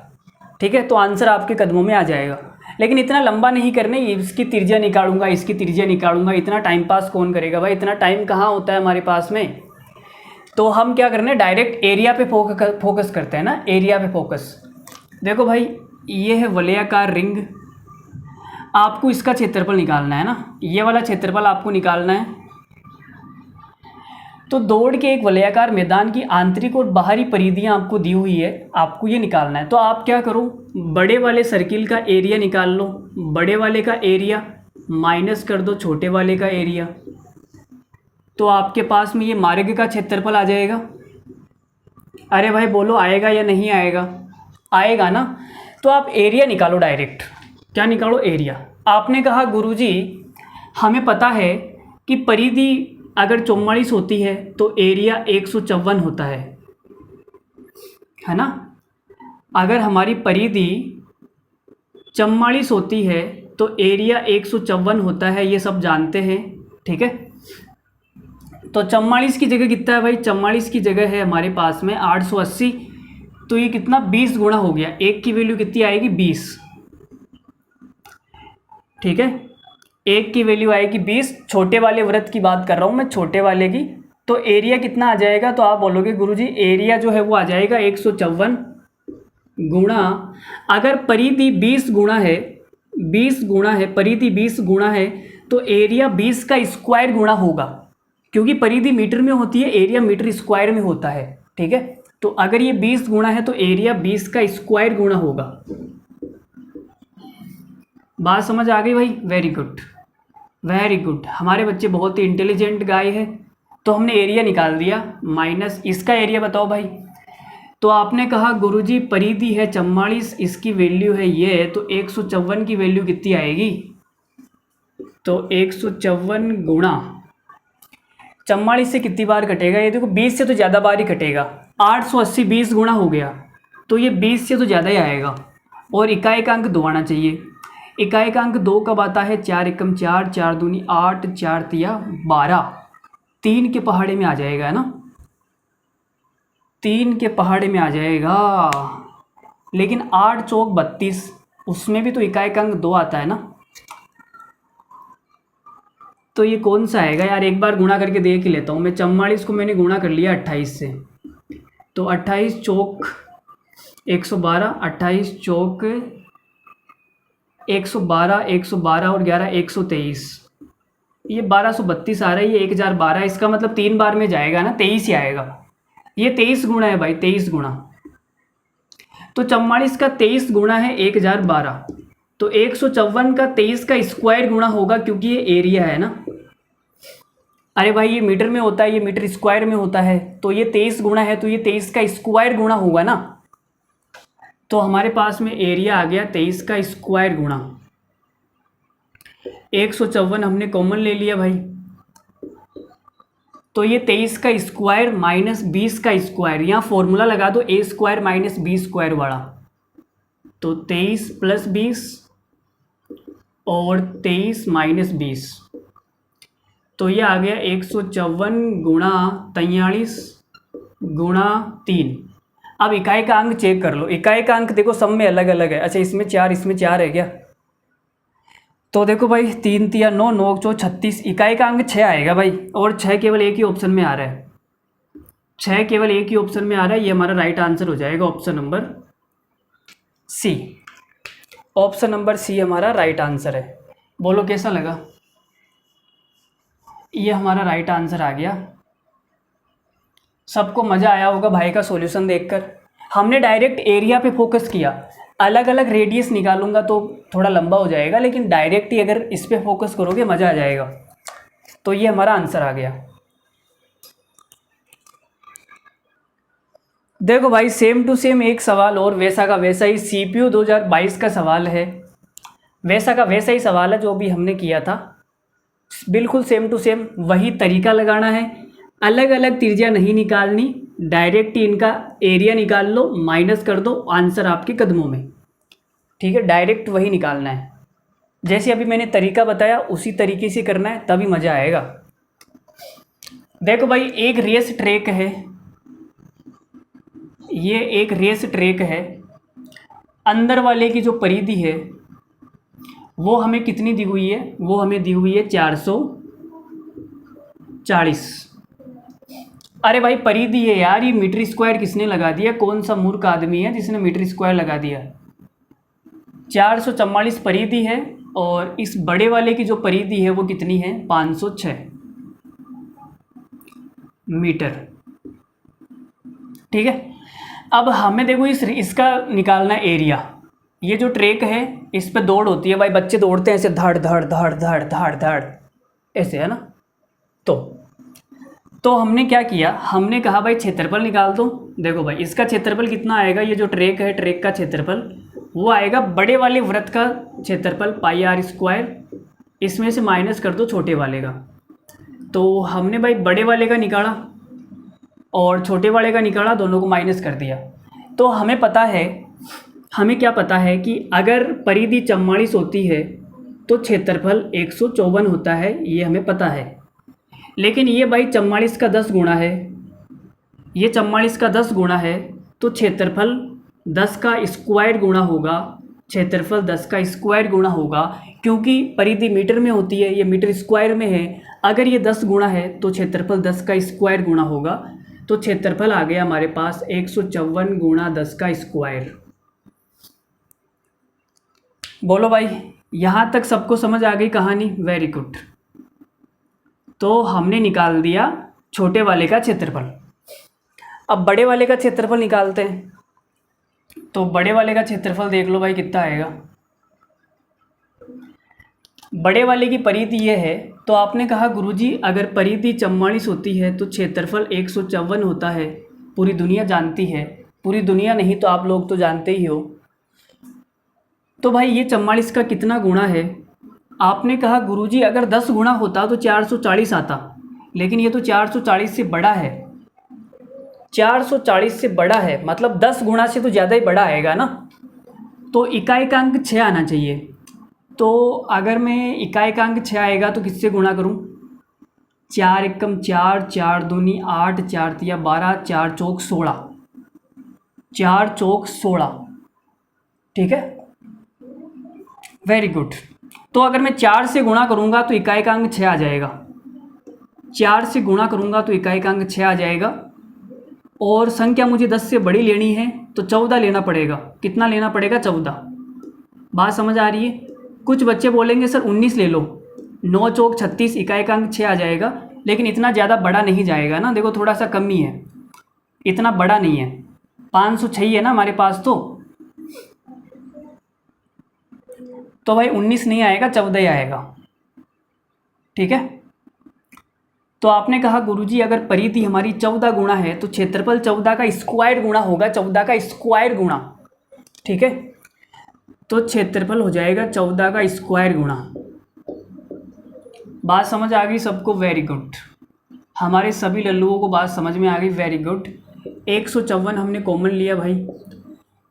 ठीक है, तो आंसर आपके कदमों में आ जाएगा। लेकिन इतना लंबा नहीं करने, इसकी त्रिज्या निकालूंगा इसकी त्रिज्या निकालूंगा, इतना टाइम पास कौन करेगा भाई, इतना टाइम कहाँ होता है हमारे पास में। तो हम क्या करने, डायरेक्ट एरिया पे फोकस करते हैं ना, एरिया पे फोकस। देखो भाई ये है वलयाकार रिंग, आपको इसका क्षेत्रफल निकालना है ना, ये वाला क्षेत्रफल आपको निकालना है। तो दौड़ के एक वलयाकार मैदान की आंतरिक और बाहरी परिधियां आपको दी हुई है, आपको ये निकालना है। तो आप क्या करो, बड़े वाले सर्किल का एरिया निकाल लो, बड़े वाले का एरिया माइनस कर दो छोटे वाले का एरिया, तो आपके पास में ये मार्ग का क्षेत्रफल आ जाएगा। अरे भाई बोलो आएगा या नहीं आएगा, आएगा ना। तो आप एरिया निकालो डायरेक्ट, क्या निकालो, एरिया। आपने कहा गुरुजी हमें पता है कि परिधि अगर 44 होती है तो एरिया 154 होता है ना। अगर हमारी परिधि 44 होती है तो एरिया 154 होता है, ये सब जानते हैं, ठीक है। तो 44 की जगह कितना है भाई, 44 की जगह है हमारे पास में 880, तो ये कितना 20 गुणा हो गया, एक की वैल्यू कितनी आएगी 20, ठीक है, एक की वैल्यू आएगी 20, छोटे वाले वृत्त की बात कर रहा हूँ मैं, छोटे वाले की। तो एरिया कितना आ जाएगा, तो आप बोलोगे गुरुजी एरिया जो है वो आ जाएगा 154 गुणा, अगर परिधि 20 गुणा है, 20 गुणा है, परिधि 20 गुणा है तो एरिया 20 का स्क्वायर गुणा होगा, क्योंकि परिधि मीटर में होती है, एरिया मीटर स्क्वायर में होता है, ठीक है। तो अगर ये 20 गुणा है तो एरिया 20 का स्क्वायर गुणा होगा। बात समझ आ गई भाई, वेरी गुड वेरी गुड, हमारे बच्चे बहुत ही इंटेलिजेंट गाय है। तो हमने एरिया निकाल दिया, माइनस इसका एरिया बताओ भाई। तो आपने कहा गुरुजी परिधि है 44, इसकी वैल्यू है ये, तो 154 की वैल्यू कितनी आएगी, तो 154 गुणा 44 से कितनी बार कटेगा, ये देखो 20 से तो ज़्यादा बार ही कटेगा, 880 20 गुणा हो गया तो ये 20 से तो ज़्यादा ही आएगा, और इकाएकांक 2 आना चाहिए। इकाएकांक 2 कब आता है, 4 एकम 4, 4 दूनी 8, 4 तिया 12, 3 के पहाड़े में आ जाएगा, है ना, 3 के पहाड़े में आ जाएगा। लेकिन 8 चौक 32, उसमें भी तो इकाएकांक 2 आता है ना, तो ये कौन सा आएगा यार, एक बार गुणा करके देख ही लेता हूँ मैं। 44 को मैंने गुणा कर लिया 28 से, तो 28 चौक 112, 28 चौक 112, 112 और 11 123, ये 1232 आ रहा है, ये 1012, इसका मतलब 3 बार में जाएगा ना, 23 ही आएगा। ये 23 गुना है भाई, 23 गुना। तो 44 का 23 गुना है 1012, तो 154 का 23 का स्क्वायर गुना होगा, क्योंकि ये एरिया है ना। अरे भाई ये मीटर में होता है, ये मीटर स्क्वायर में होता है, तो ये 23 गुना है, तो ये 23 का स्क्वायर गुना होगा ना। तो हमारे पास में एरिया आ गया 23 का स्क्वायर गुना 154, हमने कॉमन ले लिया भाई। तो ये 23 का स्क्वायर माइनस 20 का स्क्वायर, यहाँ फॉर्मूला लगा दो ए स्क्वायर माइनस बी स्क्वायर वाला। तो 23 प्लस 20 और 23 माइनस 20, तो ये आ गया 154 गुणा 43 गुणा 3। अब इकाई का अंक चेक कर लो, इकाई का अंक देखो सब में अलग अलग है। अच्छा इसमें 4, इसमें 4 है क्या? तो देखो भाई 3 तिया 9, 9 चौ 36, इकाई का अंक 6 आएगा भाई, और 6 केवल एक ही ऑप्शन में आ रहा है, 6 केवल एक ही ऑप्शन में आ रहा है। ये हमारा राइट आंसर हो जाएगा option number C. Option number C हमारा राइट आंसर है। बोलो कैसा लगा? ये हमारा राइट आंसर आ गया। सबको मज़ा आया होगा भाई का सॉल्यूशन देखकर। हमने डायरेक्ट एरिया पे फोकस किया, अलग अलग रेडियस निकालूंगा तो थोड़ा लंबा हो जाएगा, लेकिन डायरेक्ट ही अगर इस पे फोकस करोगे मज़ा आ जाएगा। तो ये हमारा आंसर आ गया। देखो भाई सेम टू सेम एक सवाल और वैसा का वैसा ही CPU 2022 का सवाल है, वैसा का वैसा ही सवाल है जो भी हमने किया था, बिल्कुल सेम टू सेम वही तरीका लगाना है। अलग अलग त्रिज्या नहीं निकालनी, डायरेक्ट ही इनका एरिया निकाल लो, माइनस कर दो, आंसर आपके कदमों में। ठीक है, डायरेक्ट वही निकालना है, जैसे अभी मैंने तरीका बताया उसी तरीके से करना है, तभी मज़ा आएगा। देखो भाई एक रेस ट्रैक है, ये एक रेस ट्रैक है, अंदर वाले की जो परिधि है वो हमें कितनी दी हुई है? वो हमें दी हुई है 440। अरे भाई परिधि है यार, ये मीटर स्क्वायर किसने लगा दिया? कौन सा मूर्ख आदमी है जिसने मीटर स्क्वायर लगा दिया? 444 परिधि है, और इस बड़े वाले की जो परिधि है वो कितनी है? 506 मीटर। ठीक है, अब हमें देखो इसका निकालना एरिया। ये जो ट्रैक है इस पे दौड़ होती है भाई, बच्चे दौड़ते हैं ऐसे धड़ धड़ धड़ धड़ धड़ धड़ ऐसे, है ना। तो हमने क्या किया, हमने कहा भाई क्षेत्रफल निकाल दो। देखो भाई इसका क्षेत्रफल कितना आएगा? ये जो ट्रैक है, ट्रैक का क्षेत्रफल वो आएगा बड़े वाले वृत्त का क्षेत्रफल πr², इसमें से माइनस कर दो छोटे वाले का। तो हमने भाई बड़े वाले का निकाला और छोटे वाले का निकाला, दोनों को माइनस कर दिया। तो हमें पता है, हमें क्या पता है कि अगर परिधि 44 होती है तो क्षेत्रफल 154 होता है, ये हमें पता है। लेकिन ये भाई 44 का 10 गुणा है, ये 44 का 10 गुणा है, तो क्षेत्रफल 10 का स्क्वायर गुणा होगा, क्षेत्रफल 10 का स्क्वायर गुणा होगा, क्योंकि परिधि मीटर में होती है, ये मीटर स्क्वायर में है। अगर ये 10 गुणा है तो क्षेत्रफल 10 का स्क्वायर गुणा होगा, तो क्षेत्रफल आ गया हमारे पास 154 गुणा 10 का स्क्वायर। बोलो भाई यहाँ तक सबको समझ आ गई कहानी? Very good. तो हमने निकाल दिया छोटे वाले का क्षेत्रफल। अब बड़े वाले का क्षेत्रफल निकालते हैं। तो बड़े वाले का क्षेत्रफल देख लो भाई कितना आएगा। बड़े वाले की परिधि ये है, तो आपने कहा गुरुजी अगर परिधि 44 होती है तो क्षेत्रफल 154 होता है, पूरी दुनिया जानती है। पूरी दुनिया नहीं तो आप लोग तो जानते ही हो। तो भाई ये 44 का कितना गुणा है? आपने कहा गुरुजी अगर 10 गुणा होता तो 440 आता, लेकिन ये तो 440 से बड़ा है, 440 से बड़ा है, मतलब 10 गुणा से तो ज़्यादा ही बड़ा आएगा ना। तो इकाई का अंक 6 आना चाहिए। तो अगर मैं इकाई का अंक 6 आएगा तो किससे गुणा करूं? 4 एकम 4, 4 दूनी 8, 4 तिया 12, 4 चौक 16, 4 चौक 16। ठीक है, वेरी गुड। तो अगर मैं 4 से गुणा करूंगा तो इकाई का अंक 6 आ जाएगा, 4 से गुणा करूंगा तो इकाई का अंक 6 आ जाएगा। और संख्या मुझे 10 से बड़ी लेनी है तो 14 लेना पड़ेगा। कितना लेना पड़ेगा? 14। बात समझ आ रही है? कुछ बच्चे बोलेंगे सर 19 ले लो, 9 चौक 36, इकाई का अंक 6 आ जाएगा, लेकिन इतना ज़्यादा बड़ा नहीं जाएगा ना, देखो थोड़ा सा कम ही है, इतना बड़ा नहीं है। 506 ही है ना हमारे पास, तो भाई 19 नहीं आएगा, 14 ही आएगा। ठीक है। तो आपने कहा गुरुजी अगर परिधि हमारी 14 गुणा है तो क्षेत्रफल 14 का स्क्वायर गुणा होगा, 14 का स्क्वायर गुणा। ठीक है, तो क्षेत्रफल हो जाएगा 14 का स्क्वायर गुणा। बात समझ आ गई सबको? वेरी गुड, हमारे सभी लल्लुओं को बात समझ में आ गई, वेरी गुड। 154 हमने कॉमन लिया भाई,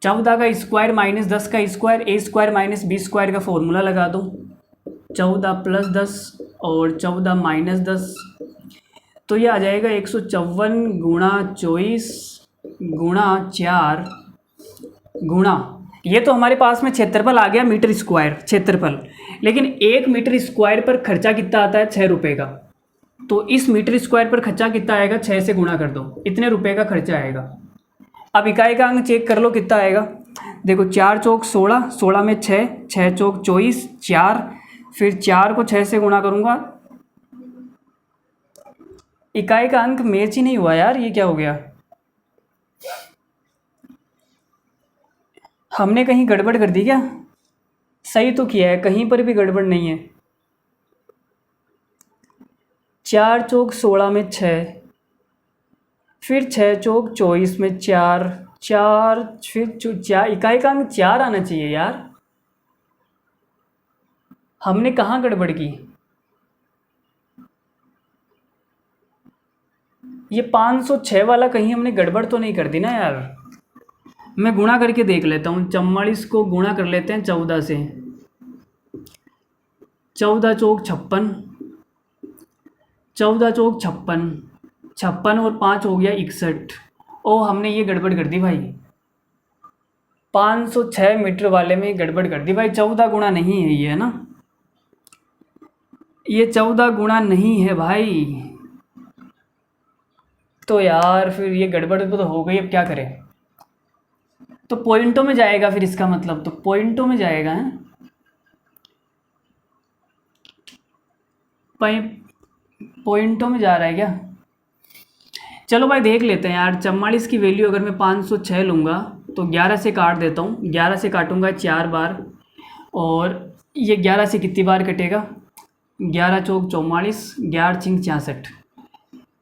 14 का स्क्वायर माइनस 10 का स्क्वायर, ए स्क्वायर माइनस बी स्क्वायर का फॉर्मूला लगा दो, 14 प्लस 10 और 14 माइनस 10, तो ये आ जाएगा 154 गुणा 24 गुणा 4 गुणा, ये तो हमारे पास में क्षेत्रफल आ गया मीटर स्क्वायर क्षेत्रफल, लेकिन 1 मीटर स्क्वायर पर खर्चा कितना आता है? 6 रुपये का। तो इस मीटर स्क्वायर पर खर्चा कितना आएगा? 6 से गुणा कर दो, इतने रुपए का खर्चा आएगा। अब इकाई का अंक चेक कर लो कितना आएगा। देखो 4 चौक 16, 16 में 6, 6 चौक 24, 4, फिर 4 को 6 से गुणा करूँगा। इकाई का अंक मैच ही नहीं हुआ यार, ये क्या हो गया? हमने कहीं गड़बड़ कर दी क्या? सही तो किया है, कहीं पर भी गड़बड़ नहीं है। 4 चौक 16 में 6, फिर 6 चौक 24 में 4, 4 फिर 4, इकाई का अंक 4 आना चाहिए यार, हमने कहाँ गड़बड़ की? ये 506 वाला कहीं हमने गड़बड़ तो नहीं कर दी ना यार? मैं गुणा करके देख लेता हूँ, 44 को गुणा कर लेते हैं 14 से, 14 चौक 56, 14 चौक 56, 56 और 5 हो गया 61। ओ हमने ये गड़बड़ कर दी भाई, 506 मीटर वाले में गड़बड़ कर दी भाई, 14 गुणा नहीं है ये, है ना? ये 14 गुणा नहीं है भाई, तो यार फिर ये गड़बड़ तो हो गई, अब क्या करें? तो पॉइंटों में जाएगा फिर, इसका मतलब तो पॉइंटों में जाएगा है, पॉइंटों में जा रहा है क्या? चलो भाई देख लेते हैं यार। 44 की वैल्यू अगर मैं 506 लूँगा तो 11 से काट देता हूँ, 11 से काटूँगा 4 बार, और ये 11 से कितनी बार कटेगा? 11 चौक 44, 11 छिंग 66,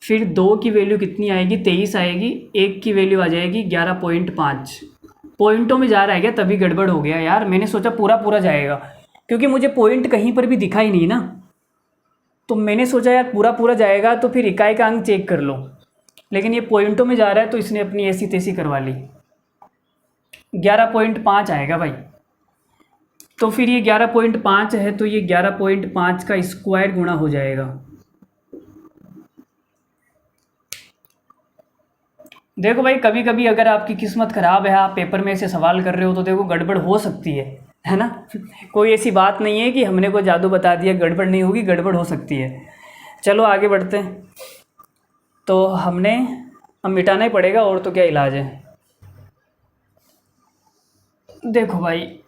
फिर 2 की वैल्यू कितनी आएगी? 23 आएगी, 1 की वैल्यू आ जाएगी 11.5। पॉइंटों में जा रहा है क्या? तभी गड़बड़ हो गया यार, मैंने सोचा पूरा पूरा जाएगा, क्योंकि मुझे पॉइंट कहीं पर भी दिखा ही नहीं ना, तो मैंने सोचा यार पूरा पूरा जाएगा तो फिर इकाई का अंक चेक कर लो, लेकिन ये पॉइंटों में जा रहा है तो इसने अपनी ऐसी तैसी करवा ली। 11.5 आएगा भाई, तो फिर ये 11.5 है तो ये 11.5 का स्क्वायर गुणा हो जाएगा। देखो भाई कभी कभी अगर आपकी किस्मत ख़राब है, आप पेपर में ऐसे सवाल कर रहे हो, तो देखो गड़बड़ हो सकती है ना? कोई ऐसी बात नहीं है कि हमने कोई जादू बता दिया गड़बड़ नहीं होगी, गड़बड़ हो सकती है। चलो आगे बढ़ते हैं। तो हमने अब मिटाना ही पड़ेगा, और तो क्या इलाज है। देखो भाई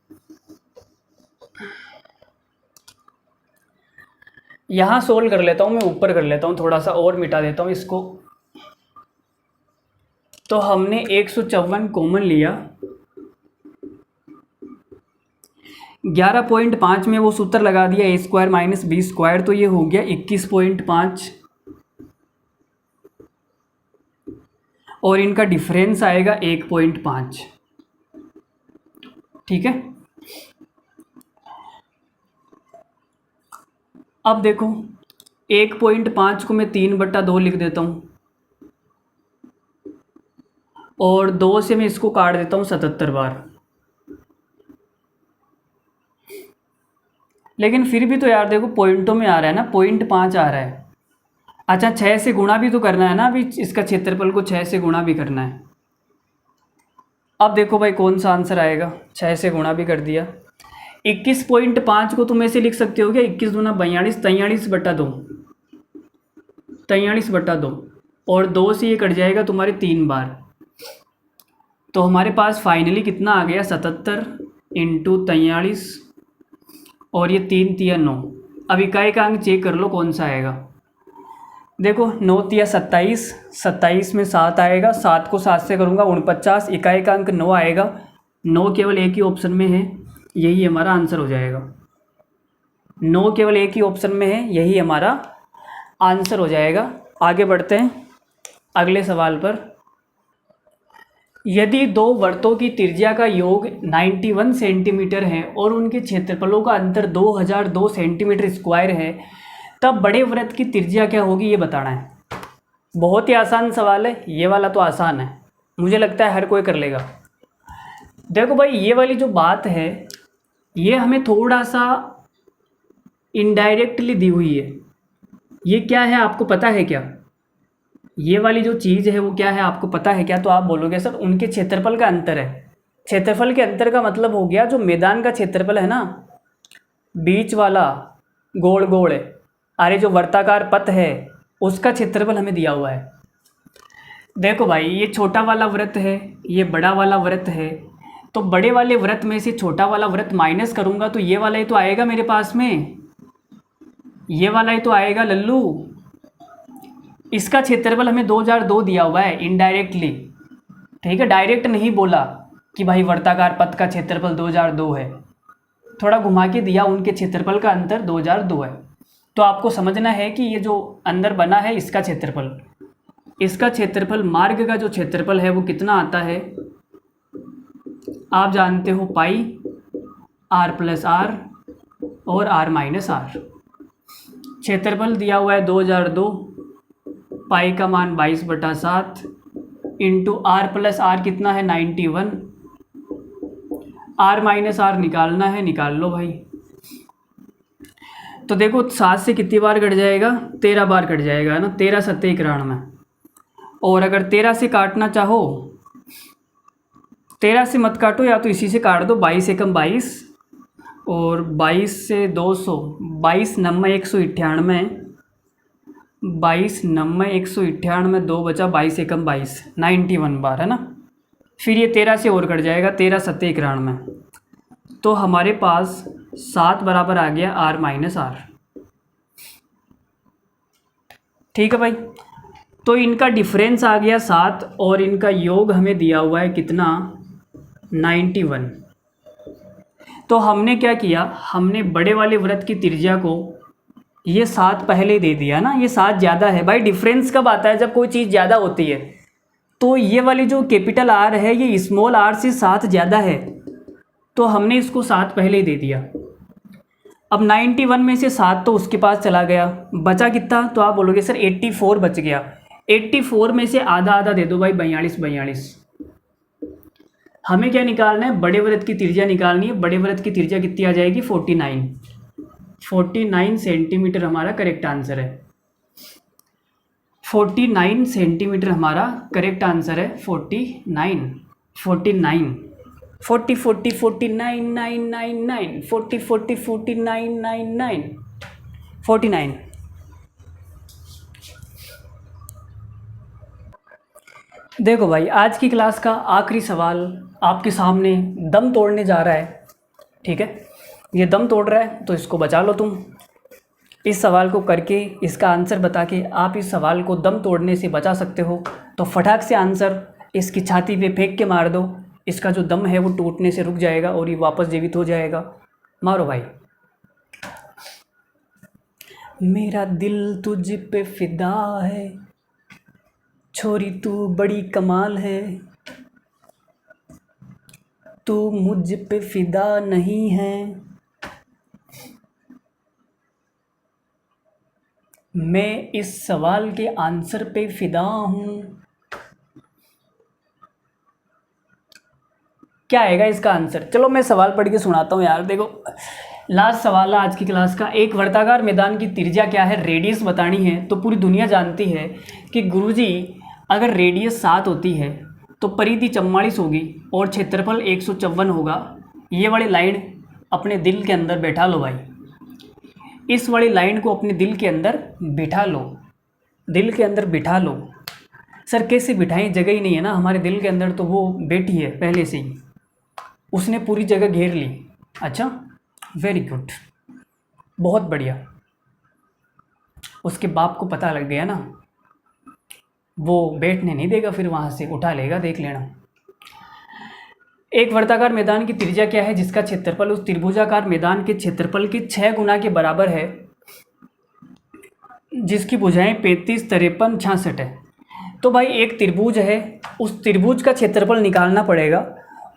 यहाँ सोल्व कर लेता हूँ मैं, ऊपर कर लेता हूँ, थोड़ा सा और मिटा देता हूँ इसको। तो हमने 154 कॉमन लिया, 11.5 में वो सूत्र लगा दिया ए स्क्वायर माइनस बी स्क्वायर, तो ये हो गया 21.5, और इनका डिफरेंस आएगा 1.5। ठीक है, अब देखो 1.5 को मैं 3/2 लिख देता हूँ, और 2 से मैं इसको काट देता हूँ 77 बार, लेकिन फिर भी तो यार देखो पॉइंटों में आ रहा है ना, 0.5 आ रहा है। अच्छा 6 से गुणा भी तो करना है ना, अभी इसका क्षेत्रफल को 6 से गुणा भी करना है। अब देखो भाई कौन सा आंसर आएगा, 6 से गुणा भी कर दिया। 21.5 को तुम ऐसे लिख सकते हो क्या, 21 दूना 42, 43/2, 43/2, और 2 से ये कट जाएगा तुम्हारे 3 बार, तो हमारे पास फाइनली कितना आ गया 77 × 43, और ये 3 × 9, अब इकाई का अंक चेक कर लो कौन सा आएगा। देखो 9 तिया 27, 27 में 7 आएगा, 7 को 7 से करूँगा 49, इकाई का अंक 9 आएगा। 9 केवल एक ही ऑप्शन में है, यही हमारा आंसर हो जाएगा। 9 केवल एक ही ऑप्शन में है, यही हमारा आंसर हो जाएगा। आगे बढ़ते हैं अगले सवाल पर। यदि दो वृत्तों की त्रिज्या का योग 91 सेंटीमीटर है और उनके क्षेत्रफलों का अंतर 2002 सेंटीमीटर स्क्वायर है, तब बड़े वृत्त की त्रिज्या क्या होगी, ये बताना है। बहुत ही आसान सवाल है, ये वाला तो आसान है, मुझे लगता है हर कोई कर लेगा। देखो भाई, ये वाली जो बात है ये हमें थोड़ा सा इनडायरेक्टली दी हुई है। ये क्या है आपको पता है क्या? ये वाली जो चीज़ है वो क्या है आपको पता है क्या? तो आप बोलोगे सर उनके क्षेत्रफल का अंतर है। क्षेत्रफल के अंतर का मतलब हो गया जो मैदान का क्षेत्रफल है ना, बीच वाला गोल गोल है, अरे जो वर्ताकार पथ है उसका क्षेत्रफल हमें दिया हुआ है। देखो भाई, ये छोटा वाला वृत्त है, ये बड़ा वाला वृत्त है, तो बड़े वाले वृत्त में से छोटा वाला वृत्त माइनस करूँगा तो ये वाला ही तो आएगा मेरे पास में, ये वाला ही तो आएगा लल्लू। इसका क्षेत्रफल हमें 2002 दिया हुआ है इनडायरेक्टली, ठीक है, डायरेक्ट नहीं बोला कि भाई वर्ताकार पथ का क्षेत्रफल 2002 है, थोड़ा घुमा के दिया, उनके क्षेत्रफल का अंतर 2002 है। तो आपको समझना है कि ये जो अंदर बना है इसका क्षेत्रफल मार्ग का जो क्षेत्रफल है वो कितना आता है, आप जानते हो पाई r+r और r-r। क्षेत्रफल दिया हुआ है 2002, पाई का मान 22/7 इंटू r+r कितना है 91, r-r निकालना है, निकाल लो भाई। तो देखो 7 से कितनी बार कट जाएगा, 13 बार कट जाएगा ना, 13 सत्ते 91। और अगर 13 से काटना चाहो, 13 से मत काटो, या तो इसी से काट दो, 22 एकम 22 और 22 से 200, 22 नम्बे 198, 22 नम्बे 198, 2 बचा, 22 एकम 22, 91 बार है ना। फिर ये 13 से और कट जाएगा, 13 सत्ते 91, तो हमारे पास 7 बराबर आ गया r-r। ठीक है भाई, तो इनका डिफरेंस आ गया 7 और इनका योग हमें दिया हुआ है कितना, 91। तो हमने क्या किया, हमने बड़े वाले वृत्त की त्रिज्या को ये 7 पहले दे दिया ना, ये 7 ज़्यादा है भाई। डिफरेंस कब आता है, जब कोई चीज़ ज़्यादा होती है। तो ये वाली जो कैपिटल R है ये स्मॉल r से 7 ज़्यादा है, तो हमने इसको 7 पहले ही दे दिया। अब 91 में से 7 तो उसके पास चला गया, बचा कितना, तो आप बोलोगे सर 84 बच गया। 84 में से आधा आधा दे दो भाई, 42। हमें क्या निकालना है, बड़े वृत्त की त्रिज्या निकालनी है। बड़े वृत्त की त्रिज्या कितनी आ जाएगी, 49 सेंटीमीटर हमारा करेक्ट आंसर है। 49 सेंटीमीटर हमारा करेक्ट आंसर है। 49 40 49 999 40 49 99 49। देखो भाई, आज की क्लास का आखिरी सवाल आपके सामने दम तोड़ने जा रहा है, ठीक है। ये दम तोड़ रहा है तो इसको बचा लो तुम। इस सवाल को करके इसका आंसर बता के आप इस सवाल को दम तोड़ने से बचा सकते हो, तो फटाक से आंसर इसकी छाती पे फेंक के मार दो। इसका जो दम है वो टूटने से रुक जाएगा और ये वापस जीवित हो जाएगा। मारो भाई। मेरा दिल तुझ पे फिदा है, छोरी तू बड़ी कमाल है, तू मुझ पे फिदा नहीं है, मैं इस सवाल के आंसर पे फिदा हूँ। क्या आएगा इसका आंसर? चलो मैं सवाल पढ़ के सुनाता हूँ यार। देखो, लास्ट सवाल है आज की क्लास का। एक वर्ताकार मैदान की त्रिज्या क्या है, रेडियस बतानी है। तो पूरी दुनिया जानती है कि गुरुजी अगर रेडियस 7 होती है तो परिधि 44 होगी और क्षेत्रफल 154 होगा। ये वाली लाइन अपने दिल के अंदर बैठा लो भाई, इस वाली लाइन को अपने दिल के अंदर बिठा लो, दिल के अंदर बिठा लो। सर कैसे बिठाएं, जगह ही नहीं है ना हमारे दिल के अंदर, तो वो बैठी है पहले से ही, उसने पूरी जगह घेर ली। अच्छा, वेरी गुड, बहुत बढ़िया। उसके बाप को पता लग गया ना, वो बैठने नहीं देगा, फिर वहाँ से उठा लेगा, देख लेना। एक वर्ताकार मैदान की त्रिज्या क्या है जिसका क्षेत्रफल उस त्रिभुजाकार मैदान के क्षेत्रफल के 6 गुना के बराबर है, जिसकी भुजाएं 35, 53, 66 है। तो भाई एक त्रिभुज है, उस त्रिभुज का क्षेत्रफल निकालना पड़ेगा।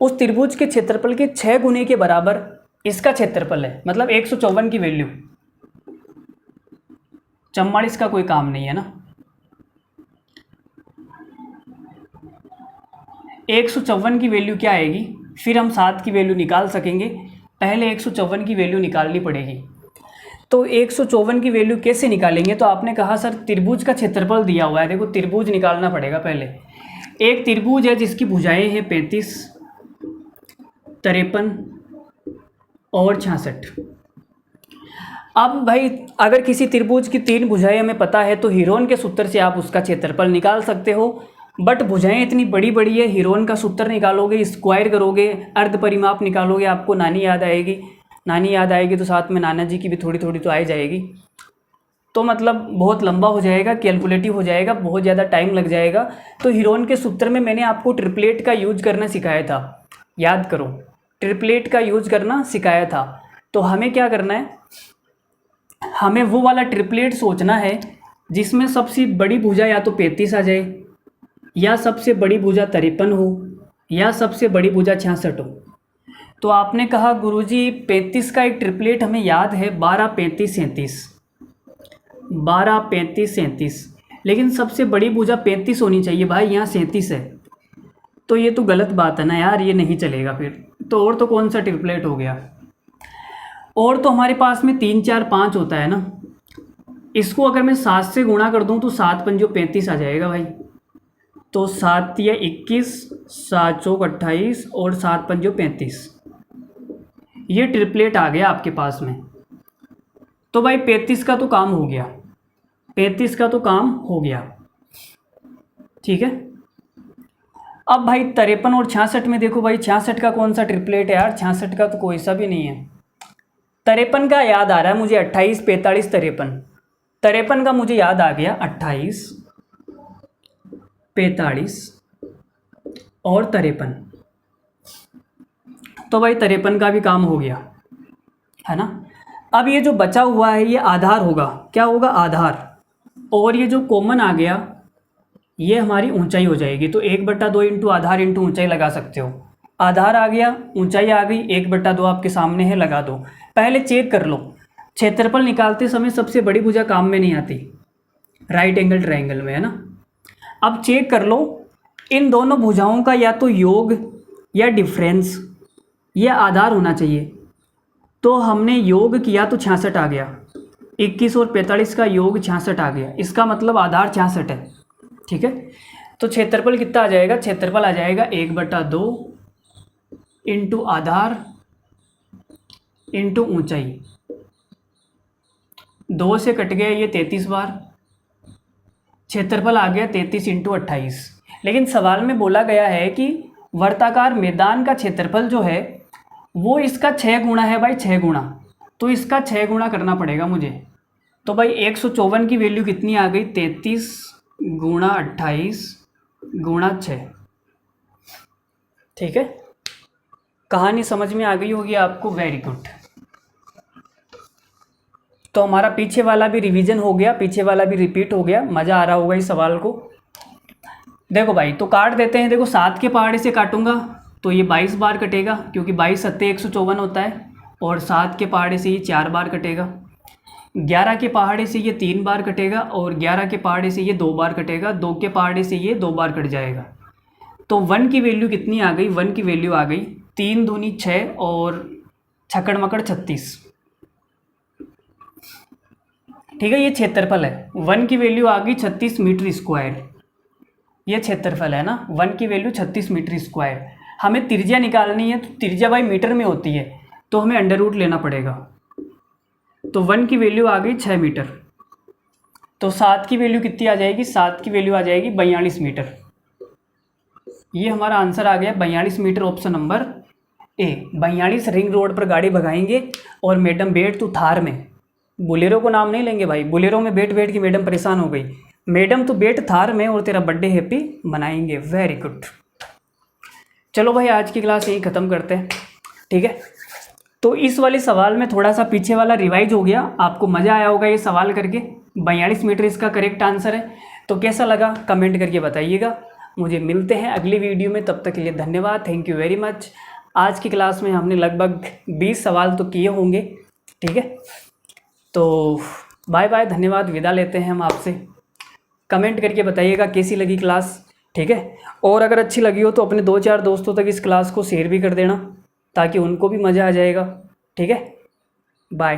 उस त्रिभुज के क्षेत्रफल के 6 गुने के बराबर इसका क्षेत्रफल है, मतलब 154 की वैल्यू। 44 का कोई काम नहीं है ना। 154 की वैल्यू क्या आएगी, फिर हम 7 की वैल्यू निकाल सकेंगे। पहले 154 की वैल्यू निकालनी पड़ेगी। तो 154 की वैल्यू कैसे निकालेंगे, तो आपने कहा सर त्रिभुज का क्षेत्रफल दिया हुआ है। देखो त्रिभुज निकालना पड़ेगा पहले। एक त्रिभुज है जिसकी भुजाएं हैं 35, 53 और 66। अब भाई अगर किसी त्रिभुज की 3 भुजाएं हमें पता है तो हीरोन के सूत्र से आप उसका क्षेत्रफल निकाल सकते हो। बट भुजाएं इतनी बड़ी बड़ी है, हीरोन का सूत्र निकालोगे, स्क्वायर करोगे, अर्ध परिमाप निकालोगे, आपको नानी याद आएगी। नानी याद आएगी तो साथ में नाना जी की भी थोड़ी थोड़ी तो आ जाएगी। तो मतलब बहुत लंबा हो जाएगा, कैलकुलेटिव हो जाएगा, बहुत ज़्यादा टाइम लग जाएगा। तो हीरोन के सूत्र में मैंने आपको ट्रिपलेट का यूज करना सिखाया था, याद करो, ट्रिपलेट का यूज करना सिखाया था। तो हमें क्या करना है, हमें वो वाला ट्रिपलेट सोचना है जिसमें सबसे बड़ी भुजा या तो 35 आ जाए, या सबसे बड़ी भुजा 53 हो, या सबसे बड़ी भुजा 66 हो। तो आपने कहा गुरुजी 35 का एक ट्रिपलेट हमें याद है, 12, 35, 37, 12, 35, 37। लेकिन सबसे बड़ी भुजा 35 होनी चाहिए भाई, यहाँ 37 है। तो ये तो गलत बात है ना यार, ये नहीं चलेगा फिर। तो और तो कौन सा ट्रिपलेट हो गया, और तो हमारे पास में 3, 4, 5 होता है ना। इसको अगर मैं 7 से गुणा कर दूं तो 7 पंजो 35 आ जाएगा भाई। तो 7 या 21, 7 चौक 28 और 7 पंजो 35, ये ट्रिपलेट आ गया आपके पास में। तो भाई 35 का तो काम हो गया, 35 का तो काम हो गया, ठीक है। अब भाई 53 और 66 में देखो भाई, 66 का कौन सा ट्रिपलेट है यार, 66 का तो कोई सा भी नहीं है। 53 का याद आ रहा है मुझे, 28, 45, 53। 53 का मुझे याद आ गया, 28, 45 और 53। तो भाई 53 का भी काम हो गया, है ना। अब ये जो बचा हुआ है ये आधार होगा, क्या होगा, आधार। और ये जो कॉमन आ गया ये हमारी ऊंचाई हो जाएगी। तो 1/2 इंटू आधार इंटू ऊंचाई लगा सकते हो। आधार आ गया, ऊंचाई आ गई, 1/2 आपके सामने है, लगा दो। पहले चेक कर लो, क्षेत्रफल निकालते समय सबसे बड़ी भुजा काम में नहीं आती राइट एंगल ट्रायंगल में, है ना। अब चेक कर लो इन दोनों भुजाओं का या तो योग या डिफरेंस, ये आधार होना चाहिए। तो हमने योग किया तो 66 आ गया, 21 और 45 का योग 66 आ गया, इसका मतलब आधार 66 है, ठीक है। तो क्षेत्रफल कितना आ जाएगा, क्षेत्रफल आ जाएगा 1/2 इंटू आधार इंटू ऊंचाई। 2 से कट गया ये 33 बार, क्षेत्रफल आ गया 33 इंटू 28। लेकिन सवाल में बोला गया है कि वर्ताकार मैदान का क्षेत्रफल जो है वो इसका 6 गुना है भाई, 6 गुना। तो इसका 6 गुना करना पड़ेगा मुझे। तो भाई 154 की वैल्यू कितनी आ गई, 33 गुणा 28 गुणा 6, ठीक है। कहानी समझ में आ गई होगी आपको, वेरी गुड। तो हमारा पीछे वाला भी रिवीजन हो गया, पीछे वाला भी रिपीट हो गया, मज़ा आ रहा होगा इस सवाल को। देखो भाई तो काट देते हैं। देखो 7 के पहाड़े से काटूंगा तो ये 22 बार कटेगा, क्योंकि 22 सत्ते 154 होता है, और 7 के पहाड़े से ये 4 बार कटेगा। 11 के पहाड़े से ये 3 बार कटेगा, और 11 के पहाड़े से ये 2 बार कटेगा। 2 के पहाड़े से ये 2 बार कट जाएगा। तो 1 की वैल्यू कितनी आ गई, 1 की वैल्यू आ गई 3 दूनी 6 और छक्कड़ मकड़ 36, ठीक है। ये क्षेत्रफल है, 1 की वैल्यू आ गई 36 मीटर स्क्वायर, ये क्षेत्रफल है ना। 1 की वैल्यू 36 मीटर स्क्वायर। हमें त्रिज्या निकालनी है, तो त्रिज्या भाई मीटर में होती है, तो हमें अंडर रूट लेना पड़ेगा। तो 1 की वैल्यू आ गई 6 मीटर। तो 7 की वैल्यू कितनी आ जाएगी, 7 की वैल्यू आ जाएगी 42 मीटर। ये हमारा आंसर आ गया 42 metre, option number A. 42 ring road पर गाड़ी भगाएंगे और मैडम बैठ तू थार में, बोलेरो को नाम नहीं लेंगे भाई, बोलेरो में बैठ बैठ के मैडम परेशान हो गई। मैडम तो बैठ थार में और तेरा बर्थडे हैप्पी मनाएंगे। Very good. चलो भाई आज की क्लास यही ख़त्म करते हैं, ठीक है। तो इस वाले सवाल में थोड़ा सा पीछे वाला रिवाइज हो गया, आपको मज़ा आया होगा ये सवाल करके। 42 मीटर इसका करेक्ट आंसर है। तो कैसा लगा कमेंट करके बताइएगा। मुझे मिलते हैं अगली वीडियो में, तब तक के लिए धन्यवाद, थैंक यू वेरी मच। आज की क्लास में हमने लगभग 20 सवाल तो किए होंगे, ठीक है। तो बाय बाय, धन्यवाद, विदा लेते हैं हम आपसे। कमेंट करके बताइएगा कैसी लगी क्लास, ठीक है। और अगर अच्छी लगी हो तो अपने 2-4 दोस्तों तक इस क्लास को शेयर भी कर देना, ताकि उनको भी मज़ा आ जाएगा, ठीक है। बाय।